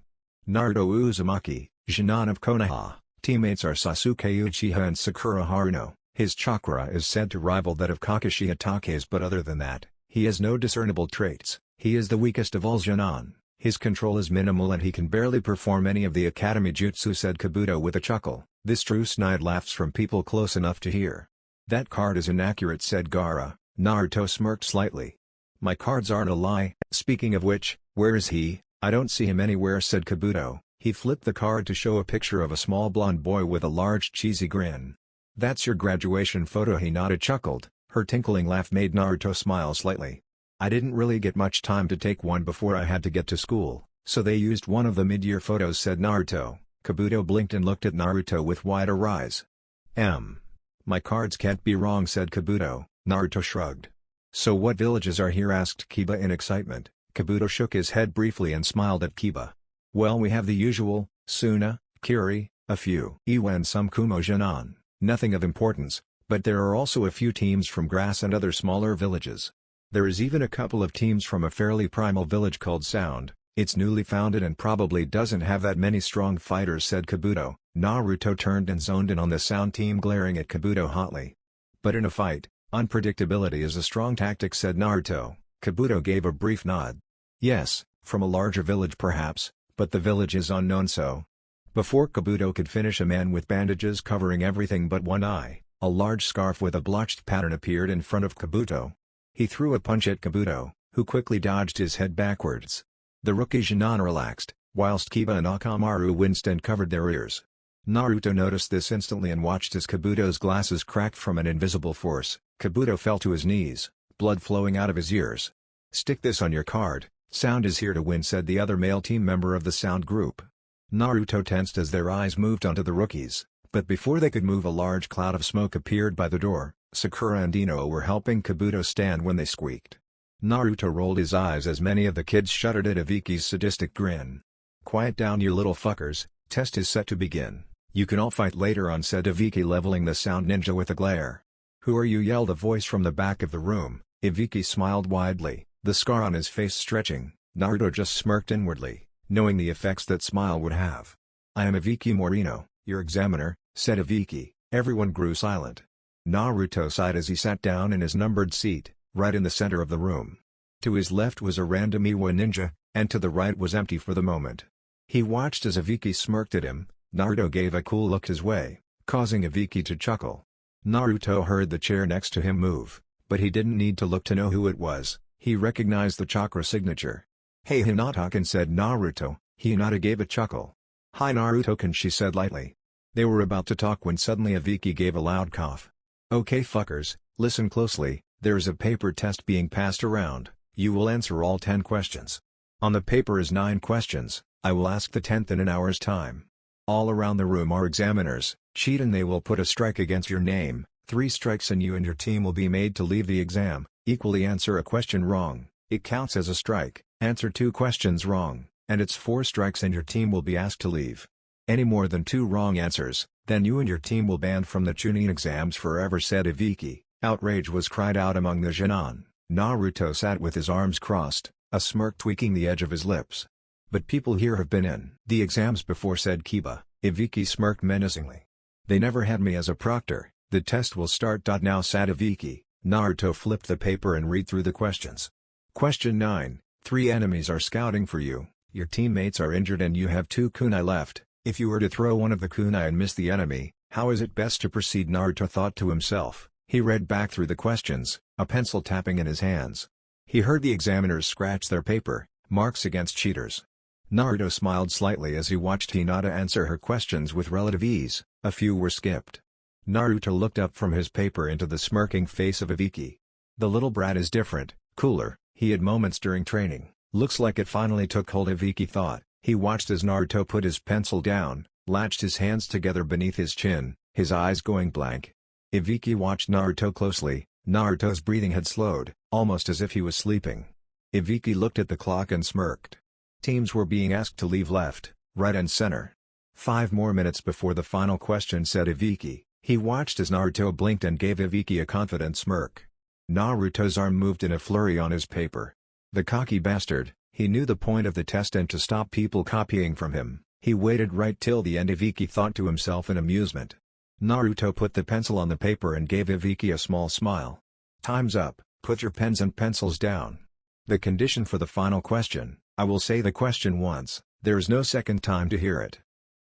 S1: Naruto Uzumaki, Genin of Konoha, teammates are Sasuke Uchiha and Sakura Haruno. His chakra is said to rival that of Kakashi Hatake's, but other than that, he has no discernible traits. He is the weakest of all Genin. His control is minimal and he can barely perform any of the academy jutsu, said Kabuto with a chuckle. This drew snide laughs from people close enough to hear. That card is inaccurate, said Gaara. Naruto smirked slightly. My cards aren't a lie. Speaking of which, where is he? I don't see him anywhere, said Kabuto. He flipped the card to show a picture of a small blonde boy with a large cheesy grin. That's your graduation photo, Hinata chuckled. Her tinkling laugh made Naruto smile slightly. I didn't really get much time to take one before I had to get to school, so they used one of the mid-year photos, said Naruto. Kabuto blinked and looked at Naruto with wider eyes. My cards can't be wrong, said Kabuto. Naruto shrugged. So what villages are here, asked Kiba in excitement. Kabuto shook his head briefly and smiled at Kiba. Well, we have the usual, Suna, Kiri, a few Iwa and some Kumo-jinan, nothing of importance, but there are also a few teams from Grass and other smaller villages. There is even a couple of teams from a fairly primal village called Sound. It's newly founded and probably doesn't have that many strong fighters, said Kabuto. Naruto turned and zoned in on the Sound team, glaring at Kabuto hotly. But in a fight, unpredictability is a strong tactic, said Naruto. Kabuto gave a brief nod. Yes, from a larger village perhaps, but the village is unknown. So. Before Kabuto could finish, a man with bandages covering everything but one eye, a large scarf with a blotched pattern, appeared in front of Kabuto. He threw a punch at Kabuto, who quickly dodged his head backwards. The rookie Jinan relaxed, whilst Kiba and Akamaru winced and covered their ears. Naruto noticed this instantly and watched as Kabuto's glasses cracked from an invisible force. Kabuto fell to his knees, blood flowing out of his ears. Stick this on your card, Sound is here to win, said the other male team member of the Sound group. Naruto tensed as their eyes moved onto the rookies, but before they could move, a large cloud of smoke appeared by the door. Sakura and Ino were helping Kabuto stand when they squeaked. Naruto rolled his eyes as many of the kids shuddered at Iviki's sadistic grin. Quiet down, you little fuckers, test is set to begin. You can all fight later on, said Iviki, leveling the Sound ninja with a glare. Who are you? yelled a voice from the back of the room. Iviki smiled widely, the scar on his face stretching. Naruto just smirked inwardly, knowing the effects that smile would have. I am Iviki Morino, your examiner, said Iviki. Everyone grew silent. Naruto sighed as he sat down in his numbered seat, right in the center of the room. To his left was a random Iwa ninja, and to the right was empty for the moment. He watched as Iviki smirked at him. Naruto gave a cool look his way, causing Iviki to chuckle. Naruto heard the chair next to him move, but he didn't need to look to know who it was. He recognized the chakra signature. Hey Hinata-kun, said Naruto. Hinata gave a chuckle. Hi Naruto-kun, she said lightly. They were about to talk when suddenly Iviki gave a loud cough. Okay fuckers, listen closely, there is a paper test being passed around. You will answer all 10 questions. On the paper is 9 questions, I will ask the 10th in an hour's time. All around the room are examiners. Cheat and they will put a strike against your name. 3 strikes and you and your team will be made to leave the exam. Equally answer a question wrong, it counts as a strike. Answer 2 questions wrong, and it's 4 strikes and your team will be asked to leave. Any more than 2 wrong answers, then you and your team will banned from the Chunin exams forever, said Iviki. Outrage was cried out among the Jinan. Naruto sat with his arms crossed, a smirk tweaking the edge of his lips. But people here have been in the exams before, said Kiba. Iviki smirked menacingly. They never had me as a proctor. The test will start now, said Iviki. Naruto flipped the paper and read through the questions. Question 9. 3 enemies are scouting for you. Your teammates are injured and you have 2 kunai left. If you were to throw one of the kunai and miss the enemy, how is it best to proceed? Naruto thought to himself. He read back through the questions, a pencil tapping in his hands. He heard the examiners scratch their paper, marks against cheaters. Naruto smiled slightly as he watched Hinata answer her questions with relative ease. A few were skipped. Naruto looked up from his paper into the smirking face of Iviki. The little brat is different, cooler, he had moments during training. Looks like it finally took hold, Iviki thought. He watched as Naruto put his pencil down, latched his hands together beneath his chin, his eyes going blank. Iviki watched Naruto closely. Naruto's breathing had slowed, almost as if he was sleeping. Iviki looked at the clock and smirked. Teams were being asked to leave left, right and center. 5 more minutes before the final question, said Iviki. He watched as Naruto blinked and gave Iviki a confident smirk. Naruto's arm moved in a flurry on his paper. The cocky bastard, he knew the point of the test and to stop people copying from him. He waited right till the end, Iviki thought to himself in amusement. Naruto put the pencil on the paper and gave Iviki a small smile. Time's up, put your pens and pencils down. The condition for the final question, I will say the question once, there is no second time to hear it.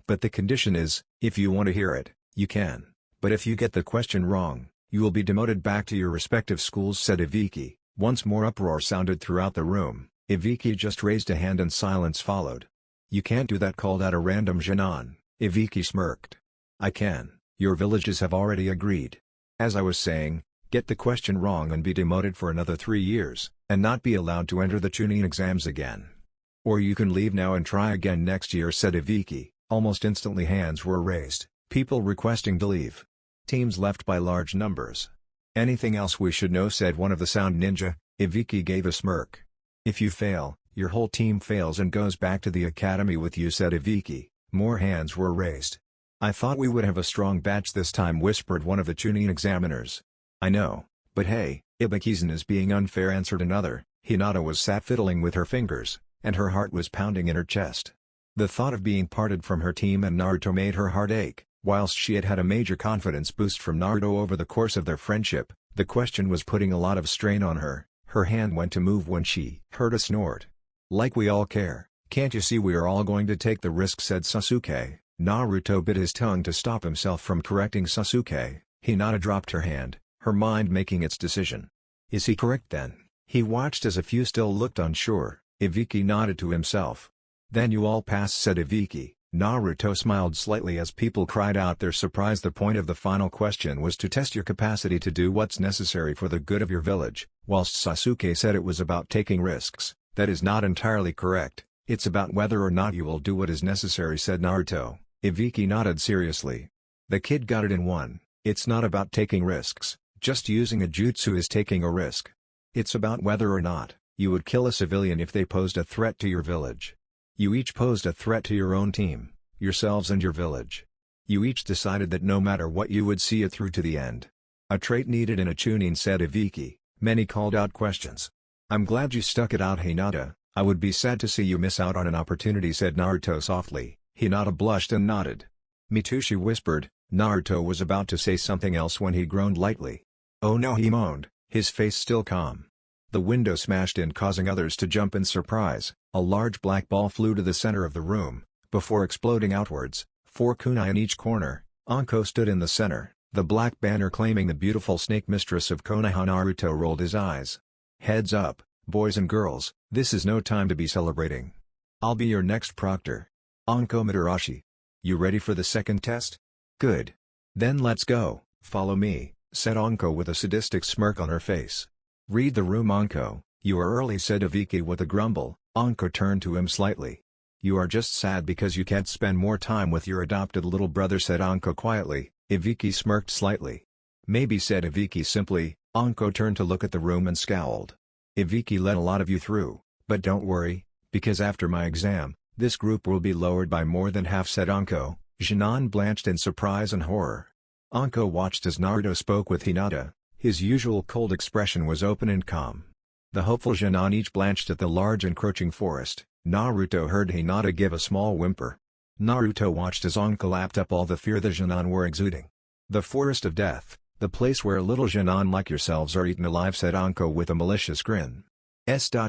S1: But the condition is, if you want to hear it, you can. But if you get the question wrong, you will be demoted back to your respective schools, said Iviki. Once more uproar sounded throughout the room. Iviki just raised a hand and silence followed. You can't do that, called out a random Jinan. Iviki smirked. I can, your villages have already agreed. As I was saying, get the question wrong and be demoted for another 3 years, and not be allowed to enter the Chunin exams again. Or you can leave now and try again next year, said Ibiki. Almost instantly hands were raised, people requesting to leave. Teams left by large numbers. Anything else we should know, said one of the sound ninja. Ibiki gave a smirk. If you fail, your whole team fails and goes back to the academy with you, said Ibiki. More hands were raised. I thought we would have a strong batch this time, whispered one of the Chunin examiners. I know, but hey, Ibiki-san is being unfair, answered another. Hinata was sat fiddling with her fingers, and her heart was pounding in her chest. The thought of being parted from her team and Naruto made her heart ache. Whilst she had had a major confidence boost from Naruto over the course of their friendship, the question was putting a lot of strain on her. Her hand went to move when she heard a snort. Like we all care, can't you see we are all going to take the risk, said Sasuke. Naruto bit his tongue to stop himself from correcting Sasuke. Hinata dropped her hand, her mind making its decision. Is he correct then? He watched as a few still looked unsure. Ibiki nodded to himself. Then you all pass, said Ibiki. Naruto smiled slightly as people cried out their surprise. The point of the final question was to test your capacity to do what's necessary for the good of your village, whilst Sasuke said it was about taking risks. That is not entirely correct, it's about whether or not you will do what is necessary, said Naruto. Ibiki nodded seriously. The kid got it in one. It's not about taking risks, just using a jutsu is taking a risk. It's about whether or not you would kill a civilian if they posed a threat to your village. You each posed a threat to your own team, yourselves and your village. You each decided that no matter what you would see it through to the end. A trait needed in a Chunin, said Ibiki. Many called out questions. I'm glad you stuck it out, Hinata. I would be sad to see you miss out on an opportunity, said Naruto softly. Hinata blushed and nodded. Me too, she whispered. Naruto was about to say something else when he groaned lightly. Oh no, he moaned, his face still calm. The window smashed in, causing others to jump in surprise. A large black ball flew to the center of the room, before exploding outwards. 4 kunai in each corner. Anko stood in the center, the black banner claiming the beautiful snake mistress of Konoha. Naruto rolled his eyes. Heads up, boys and girls, this is no time to be celebrating. I'll be your next proctor. Anko Mitarashi. You ready for the second test? Good. Then let's go, follow me, said Anko with a sadistic smirk on her face. Read the room, Anko. You are early, said Ibiki with a grumble. Anko turned to him slightly. You are just sad because you can't spend more time with your adopted little brother, said Anko quietly. Ibiki smirked slightly. Maybe, said Ibiki simply. Anko turned to look at the room and scowled. Ibiki let a lot of you through, but don't worry, because after my exam, this group will be lowered by more than half, said Anko. Jinan blanched in surprise and horror. Anko watched as Naruto spoke with Hinata. His usual cold expression was open and calm. The hopeful Jinan each blanched at the large encroaching forest. Naruto heard Hinata give a small whimper. Naruto watched as Anko lapped up all the fear the Jinan were exuding. The forest of death, the place where little Jinan like yourselves are eaten alive, said Anko with a malicious grin.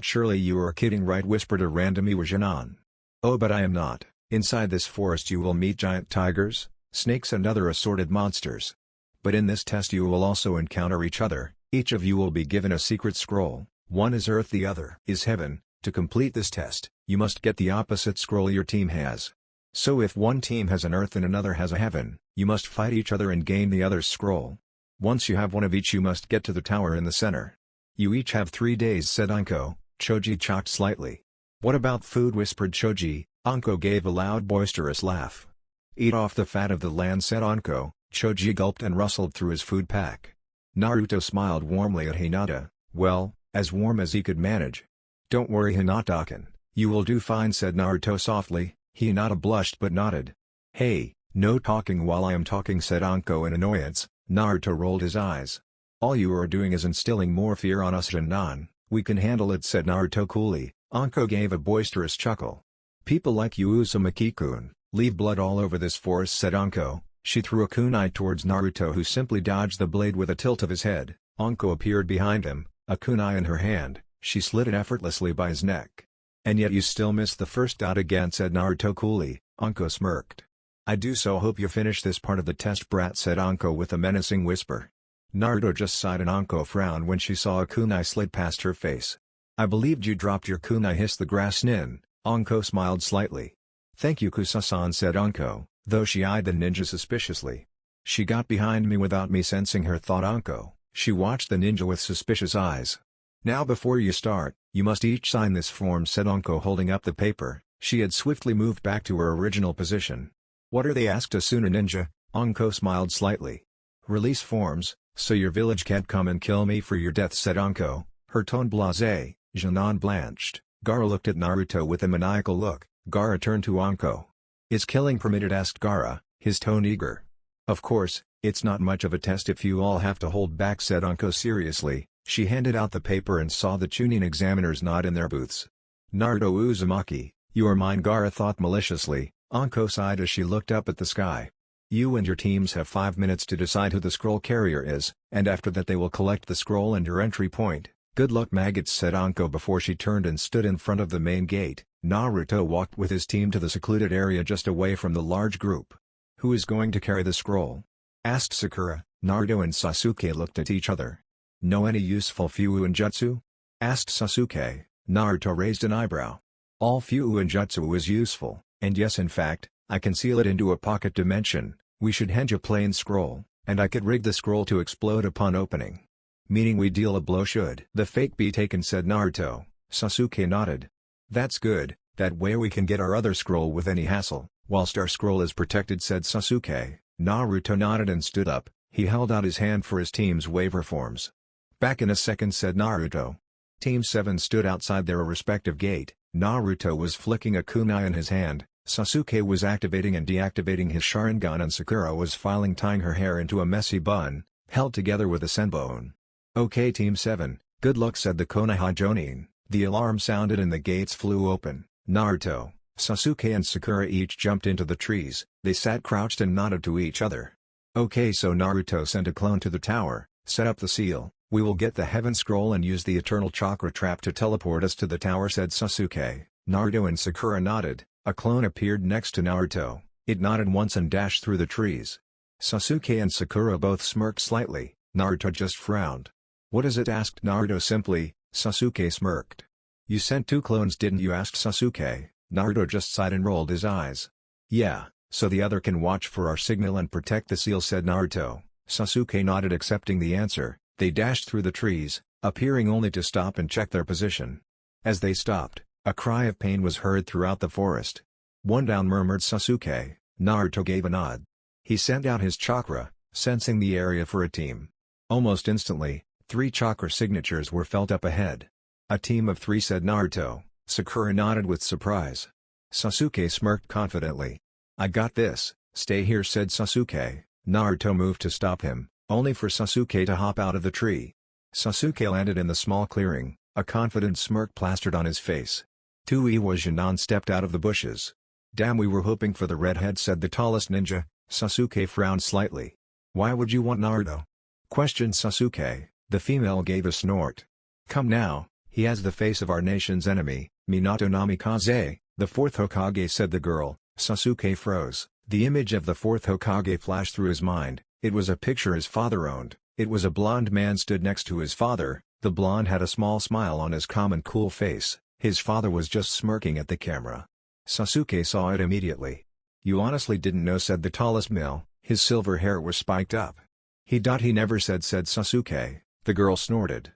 S1: Surely you are kidding, right, whispered a random Iwa Jinan. Oh, but I am not. Inside this forest you will meet giant tigers, snakes and other assorted monsters. But in this test you will also encounter each other. Each of you will be given a secret scroll. One is earth, the other is heaven. To complete this test, you must get the opposite scroll your team has. So if one team has an earth and another has a heaven, you must fight each other and gain the other's scroll. Once you have one of each, you must get to the tower in the center. You each have 3 days, said Anko. Choji chocked slightly. What about food, whispered Choji. Anko gave a loud boisterous laugh. Eat off the fat of the land, said Anko. Choji gulped and rustled through his food pack. Naruto smiled warmly at Hinata. Well, as warm as he could manage. Don't worry, Hinata-kun, you will do fine, said Naruto softly. Hinata blushed but nodded. Hey, no talking while I am talking, said Anko in annoyance. Naruto rolled his eyes. All you are doing is instilling more fear on us, Jinan. We can handle it, said Naruto coolly. Anko gave a boisterous chuckle. People like you, Uzumaki-kun, leave blood all over this forest, said Anko. She threw a kunai towards Naruto, who simply dodged the blade with a tilt of his head. Anko appeared behind him, a kunai in her hand. She slid it effortlessly by his neck. And yet you still missed the first dot again, said Naruto coolly. Anko smirked. I do so hope you finish this part of the test, brat, said Anko with a menacing whisper. Naruto just sighed and Anko frowned when she saw a kunai slid past her face. I believed you dropped your kunai, hissed the grass nin. Anko smiled slightly. Thank you, Kusa-san, said Anko, though she eyed the ninja suspiciously. She got behind me without me sensing her, thought Anko. She watched the ninja with suspicious eyes. "Now before you start, you must each sign this form," said Anko, holding up the paper. She had swiftly moved back to her original position. "What are they?" asked Asuna Ninja. Anko smiled slightly. "Release forms, so your village can't come and kill me for your death," said Anko, her tone blasé. Janan blanched. Gaara looked at Naruto with a maniacal look. Gaara turned to Anko. "Is killing permitted?" asked Gaara, his tone eager. "Of course, it's not much of a test if you all have to hold back," said Anko seriously. She handed out the paper and saw the Chunin examiners nod in their booths. "Naruto Uzumaki, you are mine," Gaara thought maliciously. Anko sighed as she looked up at the sky. "You and your teams have 5 minutes to decide who the scroll carrier is, and after that they will collect the scroll and your entry point. Good luck, maggots," said Anko before she turned and stood in front of the main gate. Naruto walked with his team to the secluded area just away from the large group. "Who is going to carry the scroll?" asked Sakura. Naruto and Sasuke looked at each other. "Know any useful Fuuin and Jutsu?" asked Sasuke. Naruto raised an eyebrow. "All Fuuin and Jutsu is useful, and yes, in fact, I can seal it into a pocket dimension. We should henge a plain scroll, and I could rig the scroll to explode upon opening. Meaning we deal a blow should the fate be taken," said Naruto. Sasuke nodded. "That's good, that way we can get our other scroll with any hassle, whilst our scroll is protected," said Sasuke. Naruto nodded and stood up. He held out his hand for his team's waiver forms. "Back in a second," said Naruto. Team 7 stood outside their respective gate. Naruto was flicking a kunai in his hand, Sasuke was activating and deactivating his Sharingan, and Sakura was filing, tying her hair into a messy bun, held together with a senbon. "Okay Team 7, good luck," said the Konoha Jonin. The alarm sounded and the gates flew open. Naruto, Sasuke and Sakura each jumped into the trees. They sat crouched and nodded to each other. "Okay, so Naruto sent a clone to the tower, set up the seal. We will get the Heaven Scroll and use the Eternal Chakra Trap to teleport us to the tower," said Sasuke. Naruto and Sakura nodded. A clone appeared next to Naruto. It nodded once and dashed through the trees. Sasuke and Sakura both smirked slightly. Naruto just frowned. "What is it?" asked Naruto simply. Sasuke smirked. "You sent 2 clones, didn't you?" asked Sasuke. Naruto just sighed and rolled his eyes. "Yeah, so the other can watch for our signal and protect the seal," said Naruto. Sasuke nodded, accepting the answer. They dashed through the trees, appearing only to stop and check their position. As they stopped, a cry of pain was heard throughout the forest. "One down," murmured Sasuke. Naruto gave a nod. He sent out his chakra, sensing the area for a team. Almost instantly, 3 chakra signatures were felt up ahead. "A team of 3," said Naruto. Sakura nodded with surprise. Sasuke smirked confidently. "I got this, stay here," said Sasuke. Naruto moved to stop him, only for Sasuke to hop out of the tree. Sasuke landed in the small clearing, a confident smirk plastered on his face. Iwa Jinan stepped out of the bushes. "Damn, we were hoping for the redhead," said the tallest ninja. Sasuke frowned slightly. "Why would you want Naruto?" questioned Sasuke. The female gave a snort. "Come now, he has the face of our nation's enemy, Minato Namikaze, the 4th Hokage," said the girl. Sasuke froze. The image of the 4th Hokage flashed through his mind. It was a picture his father owned. It was a blonde man stood next to his father. The blonde had a small smile on his calm and cool face. His father was just smirking at the camera. Sasuke saw it immediately. "You honestly didn't know," said the tallest male. His silver hair was spiked up. He never said Sasuke. The girl snorted.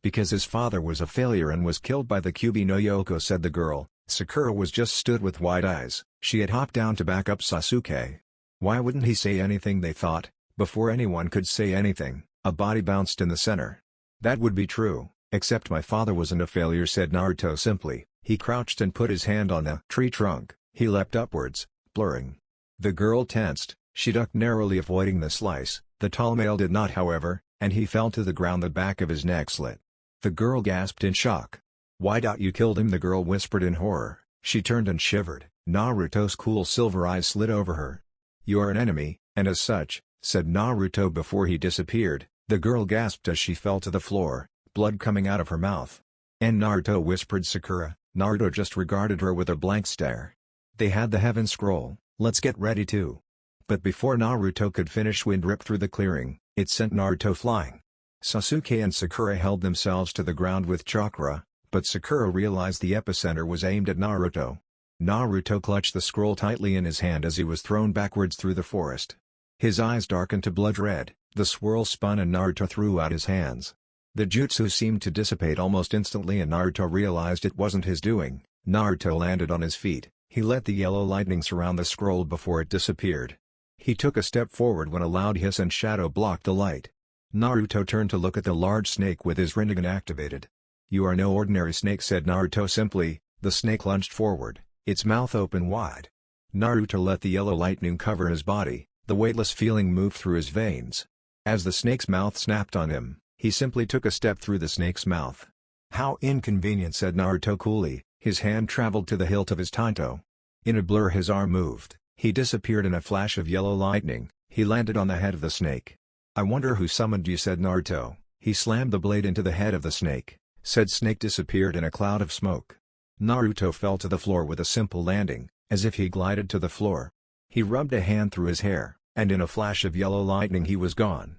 S1: "Because his father was a failure and was killed by the Kyuubi no Yoko," said the girl. Sakura was just stood with wide eyes. She had hopped down to back up Sasuke. Why wouldn't he say anything, they thought? Before anyone could say anything, a body bounced in the center. "That would be true, except my father wasn't a failure," said Naruto simply. He crouched and put his hand on a tree trunk. He leapt upwards, blurring. The girl tensed. She ducked narrowly, avoiding the slice. The tall male did not, however, and he fell to the ground. The back of his neck slit. The girl gasped in shock. "Why you killed him?" the girl whispered in horror. She turned and shivered. Naruto's cool silver eyes slid over her. "You are an enemy, and as such," said Naruto before he disappeared. The girl gasped as she fell to the floor, blood coming out of her mouth. "And Naruto," whispered Sakura. Naruto just regarded her with a blank stare. "They had the Heaven Scroll, let's get ready to." But before Naruto could finish, wind ripped through the clearing. It sent Naruto flying. Sasuke and Sakura held themselves to the ground with chakra, but Sakura realized the epicenter was aimed at Naruto. Naruto clutched the scroll tightly in his hand as he was thrown backwards through the forest. His eyes darkened to blood red, the swirl spun and Naruto threw out his hands. The jutsu seemed to dissipate almost instantly and Naruto realized it wasn't his doing. Naruto landed on his feet, he let the yellow lightning surround the scroll before it disappeared. He took a step forward when a loud hiss and shadow blocked the light. Naruto turned to look at the large snake with his Rinnegan activated. "You are no ordinary snake," said Naruto simply. The snake lunged forward, its mouth open wide. Naruto let the yellow lightning cover his body, the weightless feeling moved through his veins. As the snake's mouth snapped on him, he simply took a step through the snake's mouth. "How inconvenient," said Naruto coolly, his hand traveled to the hilt of his tanto. In a blur his arm moved, he disappeared in a flash of yellow lightning, he landed on the head of the snake. "I wonder who summoned you," said Naruto. He slammed the blade into the head of the snake. Said snake disappeared in a cloud of smoke. Naruto fell to the floor with a simple landing, as if he glided to the floor. He rubbed a hand through his hair, and in a flash of yellow lightning he was gone.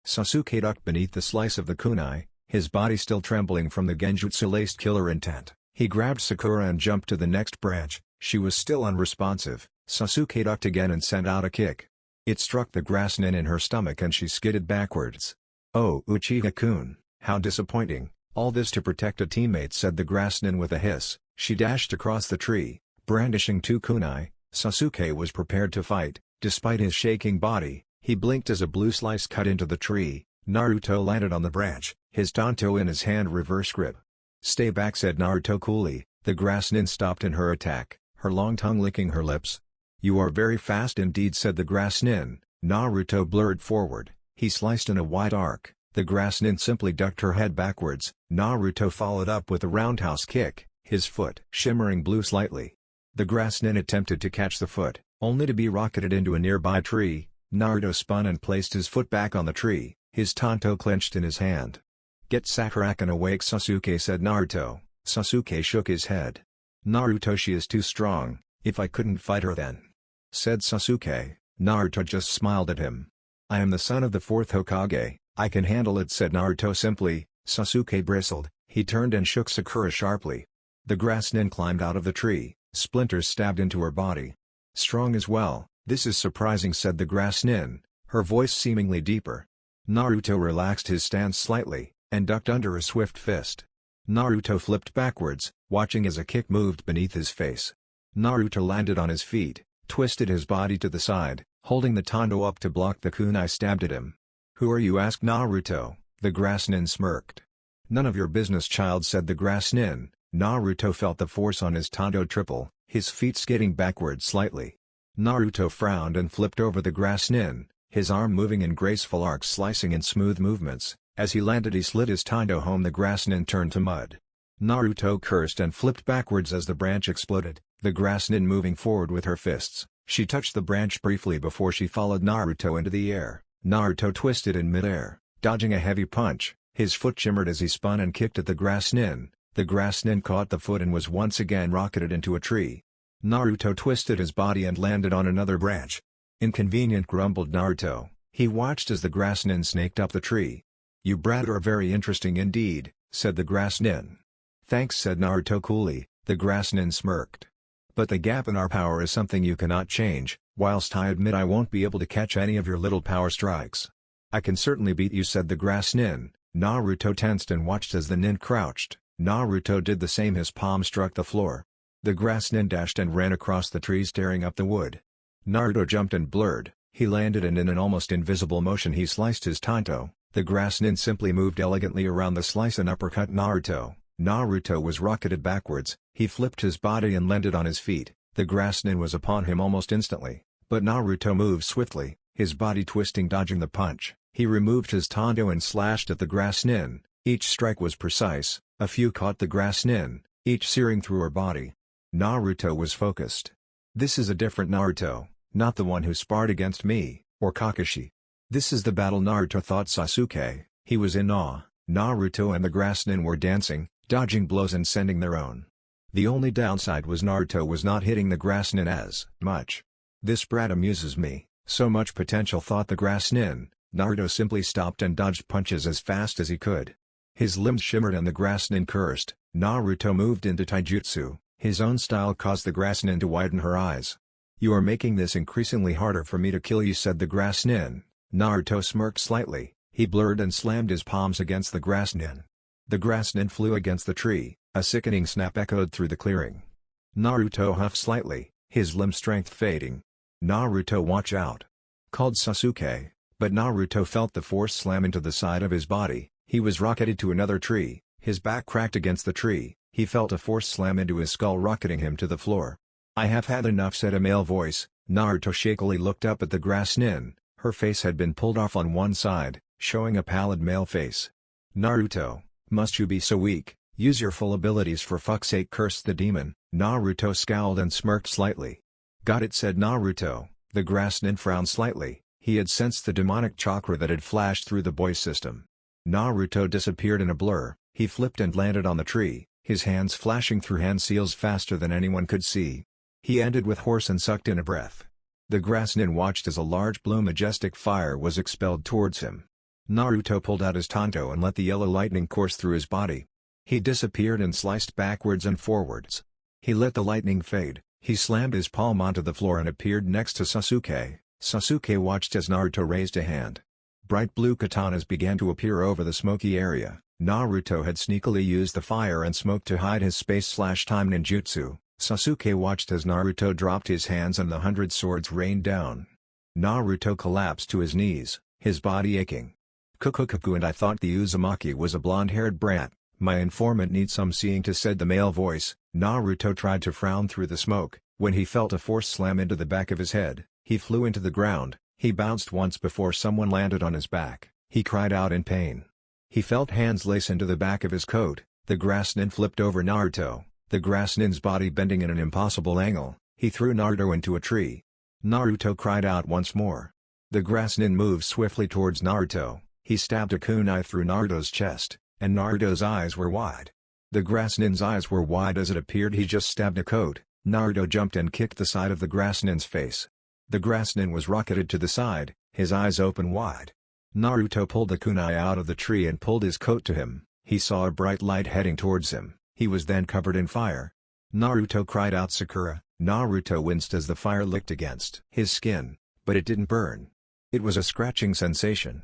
S1: Sasuke ducked beneath the slice of the kunai, his body still trembling from the genjutsu-laced killer intent. He grabbed Sakura and jumped to the next branch, she was still unresponsive. Sasuke ducked again and sent out a kick. It struck the grass nin in her stomach and she skidded backwards. "Oh, Uchiha-kun, how disappointing. All this to protect a teammate," said the grass nin with a hiss. She dashed across the tree, brandishing two kunai. Sasuke was prepared to fight, despite his shaking body. He blinked as a blue slice cut into the tree. Naruto landed on the branch, his tanto in his hand reverse grip. "Stay back," said Naruto coolly. The grass nin stopped in her attack, her long tongue licking her lips. "You are very fast indeed," said the grass nin. Naruto blurred forward, he sliced in a wide arc. The grass nin simply ducked her head backwards. Naruto followed up with a roundhouse kick, his foot shimmering blue slightly. The grass nin attempted to catch the foot, only to be rocketed into a nearby tree. Naruto spun and placed his foot back on the tree, his tanto clenched in his hand. "Get Sakuraken awake, Sasuke," said Naruto. Sasuke shook his head. "Naruto, she is too strong, if I couldn't fight her then," said Sasuke. Naruto just smiled at him. "I am the son of the fourth Hokage, I can handle it," said Naruto simply. Sasuke bristled, he turned and shook Sakura sharply. The grass nin climbed out of the tree, splinters stabbed into her body. "Strong as well, this is surprising," said the grass nin, her voice seemingly deeper. Naruto relaxed his stance slightly, and ducked under a swift fist. Naruto flipped backwards, watching as a kick moved beneath his face. Naruto landed on his feet, twisted his body to the side, holding the tanto up to block the kunai stabbed at him. "Who are you?" asked Naruto. The grass nin smirked. "None of your business, child," said the grass nin. Naruto felt the force on his tanto triple, his feet skidding backwards slightly. Naruto frowned and flipped over the grass nin, his arm moving in graceful arcs slicing in smooth movements. As he landed he slid his tanto home. The grass nin turned to mud. Naruto cursed and flipped backwards as the branch exploded, the grass nin moving forward with her fists. She touched the branch briefly before she followed Naruto into the air. Naruto twisted in midair, dodging a heavy punch, his foot shimmered as he spun and kicked at the grass nin. The grass nin caught the foot and was once again rocketed into a tree. Naruto twisted his body and landed on another branch. "Inconvenient," grumbled Naruto. He watched as the grass nin snaked up the tree. "You brat are very interesting indeed," said the grass nin. "Thanks," said Naruto coolly. The grass nin smirked. "But the gap in our power is something you cannot change. Whilst I admit I won't be able to catch any of your little power strikes, I can certainly beat you," said the grass nin. Naruto tensed and watched as the nin crouched. Naruto did the same. His palm struck the floor. The grass nin dashed and ran across the trees tearing up the wood. Naruto jumped and blurred. He landed and in an almost invisible motion he sliced his tanto. The grass nin simply moved elegantly around the slice and uppercut Naruto. Naruto was rocketed backwards, he flipped his body and landed on his feet. The grass nin was upon him almost instantly, but Naruto moved swiftly, his body twisting dodging the punch. He removed his tanto and slashed at the grass nin. Each strike was precise, a few caught the grass nin, each searing through her body. Naruto was focused. "This is a different Naruto, not the one who sparred against me, or Kakashi. This is the battle," Naruto thought. Sasuke, he was in awe. Naruto and the grass nin were dancing, dodging blows and sending their own. The only downside was Naruto was not hitting the grass nin as much. "This brat amuses me, so much potential," thought the grass nin. Naruto simply stopped and dodged punches as fast as he could. His limbs shimmered and the grass nin cursed. Naruto moved into taijutsu. His own style caused the grass nin to widen her eyes. "You are making this increasingly harder for me to kill you," said the grass nin. Naruto smirked slightly, he blurred and slammed his palms against the grass nin. The grass nin flew against the tree, a sickening snap echoed through the clearing. Naruto huffed slightly, his limb strength fading. "Naruto, watch out!" called Sasuke, but Naruto felt the force slam into the side of his body. He was rocketed to another tree, his back cracked against the tree, he felt a force slam into his skull rocketing him to the floor. "I have had enough," said a male voice. Naruto shakily looked up at the grass nin, her face had been pulled off on one side, showing a pallid male face. "Naruto, must you be so weak? Use your full abilities for fuck's sake," cursed the demon. Naruto scowled and smirked slightly. "Got it," said Naruto. The grass nin frowned slightly, he had sensed the demonic chakra that had flashed through the boy's system. Naruto disappeared in a blur, he flipped and landed on the tree, his hands flashing through hand seals faster than anyone could see. He ended with hoarse and sucked in a breath. The grass nin watched as a large blue majestic fire was expelled towards him. Naruto pulled out his tanto and let the yellow lightning course through his body. He disappeared and sliced backwards and forwards. He let the lightning fade, he slammed his palm onto the floor and appeared next to Sasuke. Sasuke watched as Naruto raised a hand. Bright blue katanas began to appear over the smoky area. Naruto had sneakily used the fire and smoke to hide his space/time ninjutsu. Sasuke watched as Naruto dropped his hands and the 100 swords rained down. Naruto collapsed to his knees, his body aching. "Kukukuku, and I thought the Uzumaki was a blonde-haired brat. My informant needs some seeing to," said the male voice. Naruto tried to frown through the smoke, when he felt a force slam into the back of his head. He flew into the ground, he bounced once before someone landed on his back, he cried out in pain. He felt hands lace into the back of his coat, the grass nin flipped over Naruto, the grass nin's body bending in an impossible angle, he threw Naruto into a tree. Naruto cried out once more. The grass nin moved swiftly towards Naruto, he stabbed a kunai through Naruto's chest, and Naruto's eyes were wide. The grass nin's eyes were wide as it appeared he just stabbed a coat. Naruto jumped and kicked the side of the grass nin's face. The grass nin was rocketed to the side, his eyes open wide. Naruto pulled the kunai out of the tree and pulled his coat to him, he saw a bright light heading towards him, he was then covered in fire. Naruto cried out Sakura. Naruto winced as the fire licked against his skin, but it didn't burn. It was a scratching sensation.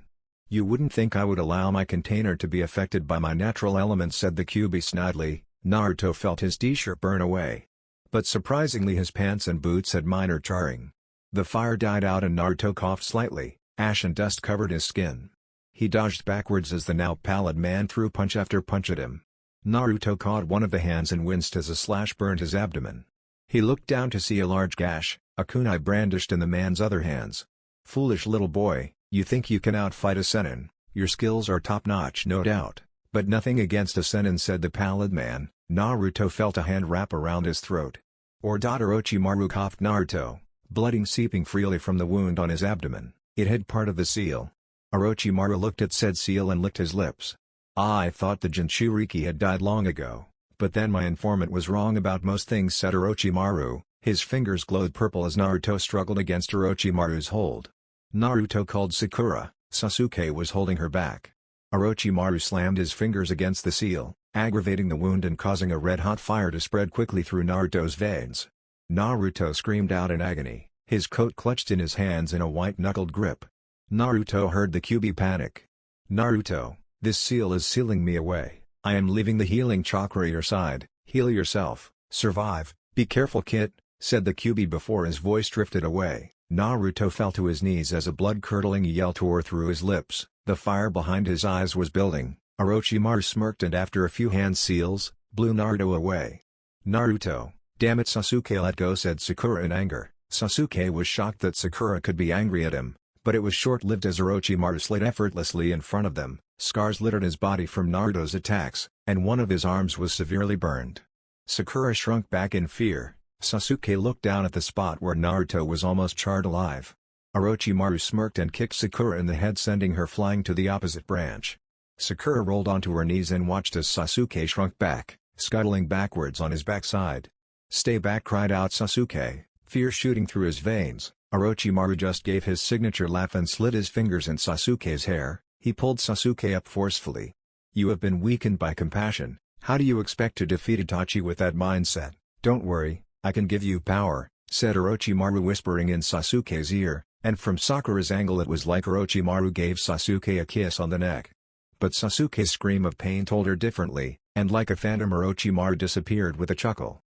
S1: "You wouldn't think I would allow my container to be affected by my natural elements," said the Kyuubi snidely. Naruto felt his t-shirt burn away. But surprisingly his pants and boots had minor charring. The fire died out and Naruto coughed slightly, ash and dust covered his skin. He dodged backwards as the now pallid man threw punch after punch at him. Naruto caught one of the hands and winced as a slash burned his abdomen. He looked down to see a large gash, a kunai brandished in the man's other hands. "Foolish little boy, you think you can outfight a senin, your skills are top-notch no doubt, but nothing against a senin," said the pallid man. Naruto felt a hand wrap around his throat. Orochimaru," coughed Naruto, blood seeping freely from the wound on his abdomen. It had part of the seal. Orochimaru looked at said seal and licked his lips. "I thought the Jinchuriki had died long ago, but then my informant was wrong about most things," said Orochimaru. His fingers glowed purple as Naruto struggled against Orochimaru's hold. Naruto called Sakura, Sasuke was holding her back. Orochimaru slammed his fingers against the seal, aggravating the wound and causing a red-hot fire to spread quickly through Naruto's veins. Naruto screamed out in agony, his coat clutched in his hands in a white-knuckled grip. Naruto heard the Kyuubi panic. "Naruto, this seal is sealing me away, I am leaving the healing chakra your side, heal yourself, survive, be careful kid," said the Kyuubi before his voice drifted away. Naruto fell to his knees as a blood-curdling yell tore through his lips, the fire behind his eyes was building. Orochimaru smirked and after a few hand seals, blew Naruto away. "Naruto, damn it Sasuke, let go," said Sakura in anger. Sasuke was shocked that Sakura could be angry at him, but it was short-lived as Orochimaru slid effortlessly in front of them, scars littered his body from Naruto's attacks, and one of his arms was severely burned. Sakura shrunk back in fear. Sasuke looked down at the spot where Naruto was almost charred alive. Orochimaru smirked and kicked Sakura in the head, sending her flying to the opposite branch. Sakura rolled onto her knees and watched as Sasuke shrunk back, scuttling backwards on his backside. "Stay back," cried out Sasuke, fear shooting through his veins. Orochimaru just gave his signature laugh and slid his fingers in Sasuke's hair. He pulled Sasuke up forcefully. "You have been weakened by compassion. How do you expect to defeat Itachi with that mindset? Don't worry, I can give you power," said Orochimaru, whispering in Sasuke's ear, and from Sakura's angle it was like Orochimaru gave Sasuke a kiss on the neck. But Sasuke's scream of pain told her differently, and like a phantom Orochimaru disappeared with a chuckle.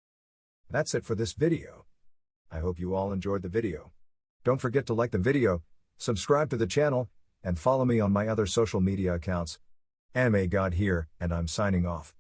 S2: That's it for this video. I hope you all enjoyed the video. Don't forget to like the video, subscribe to the channel, and follow me on my other social media accounts. Anime God here, and I'm signing off.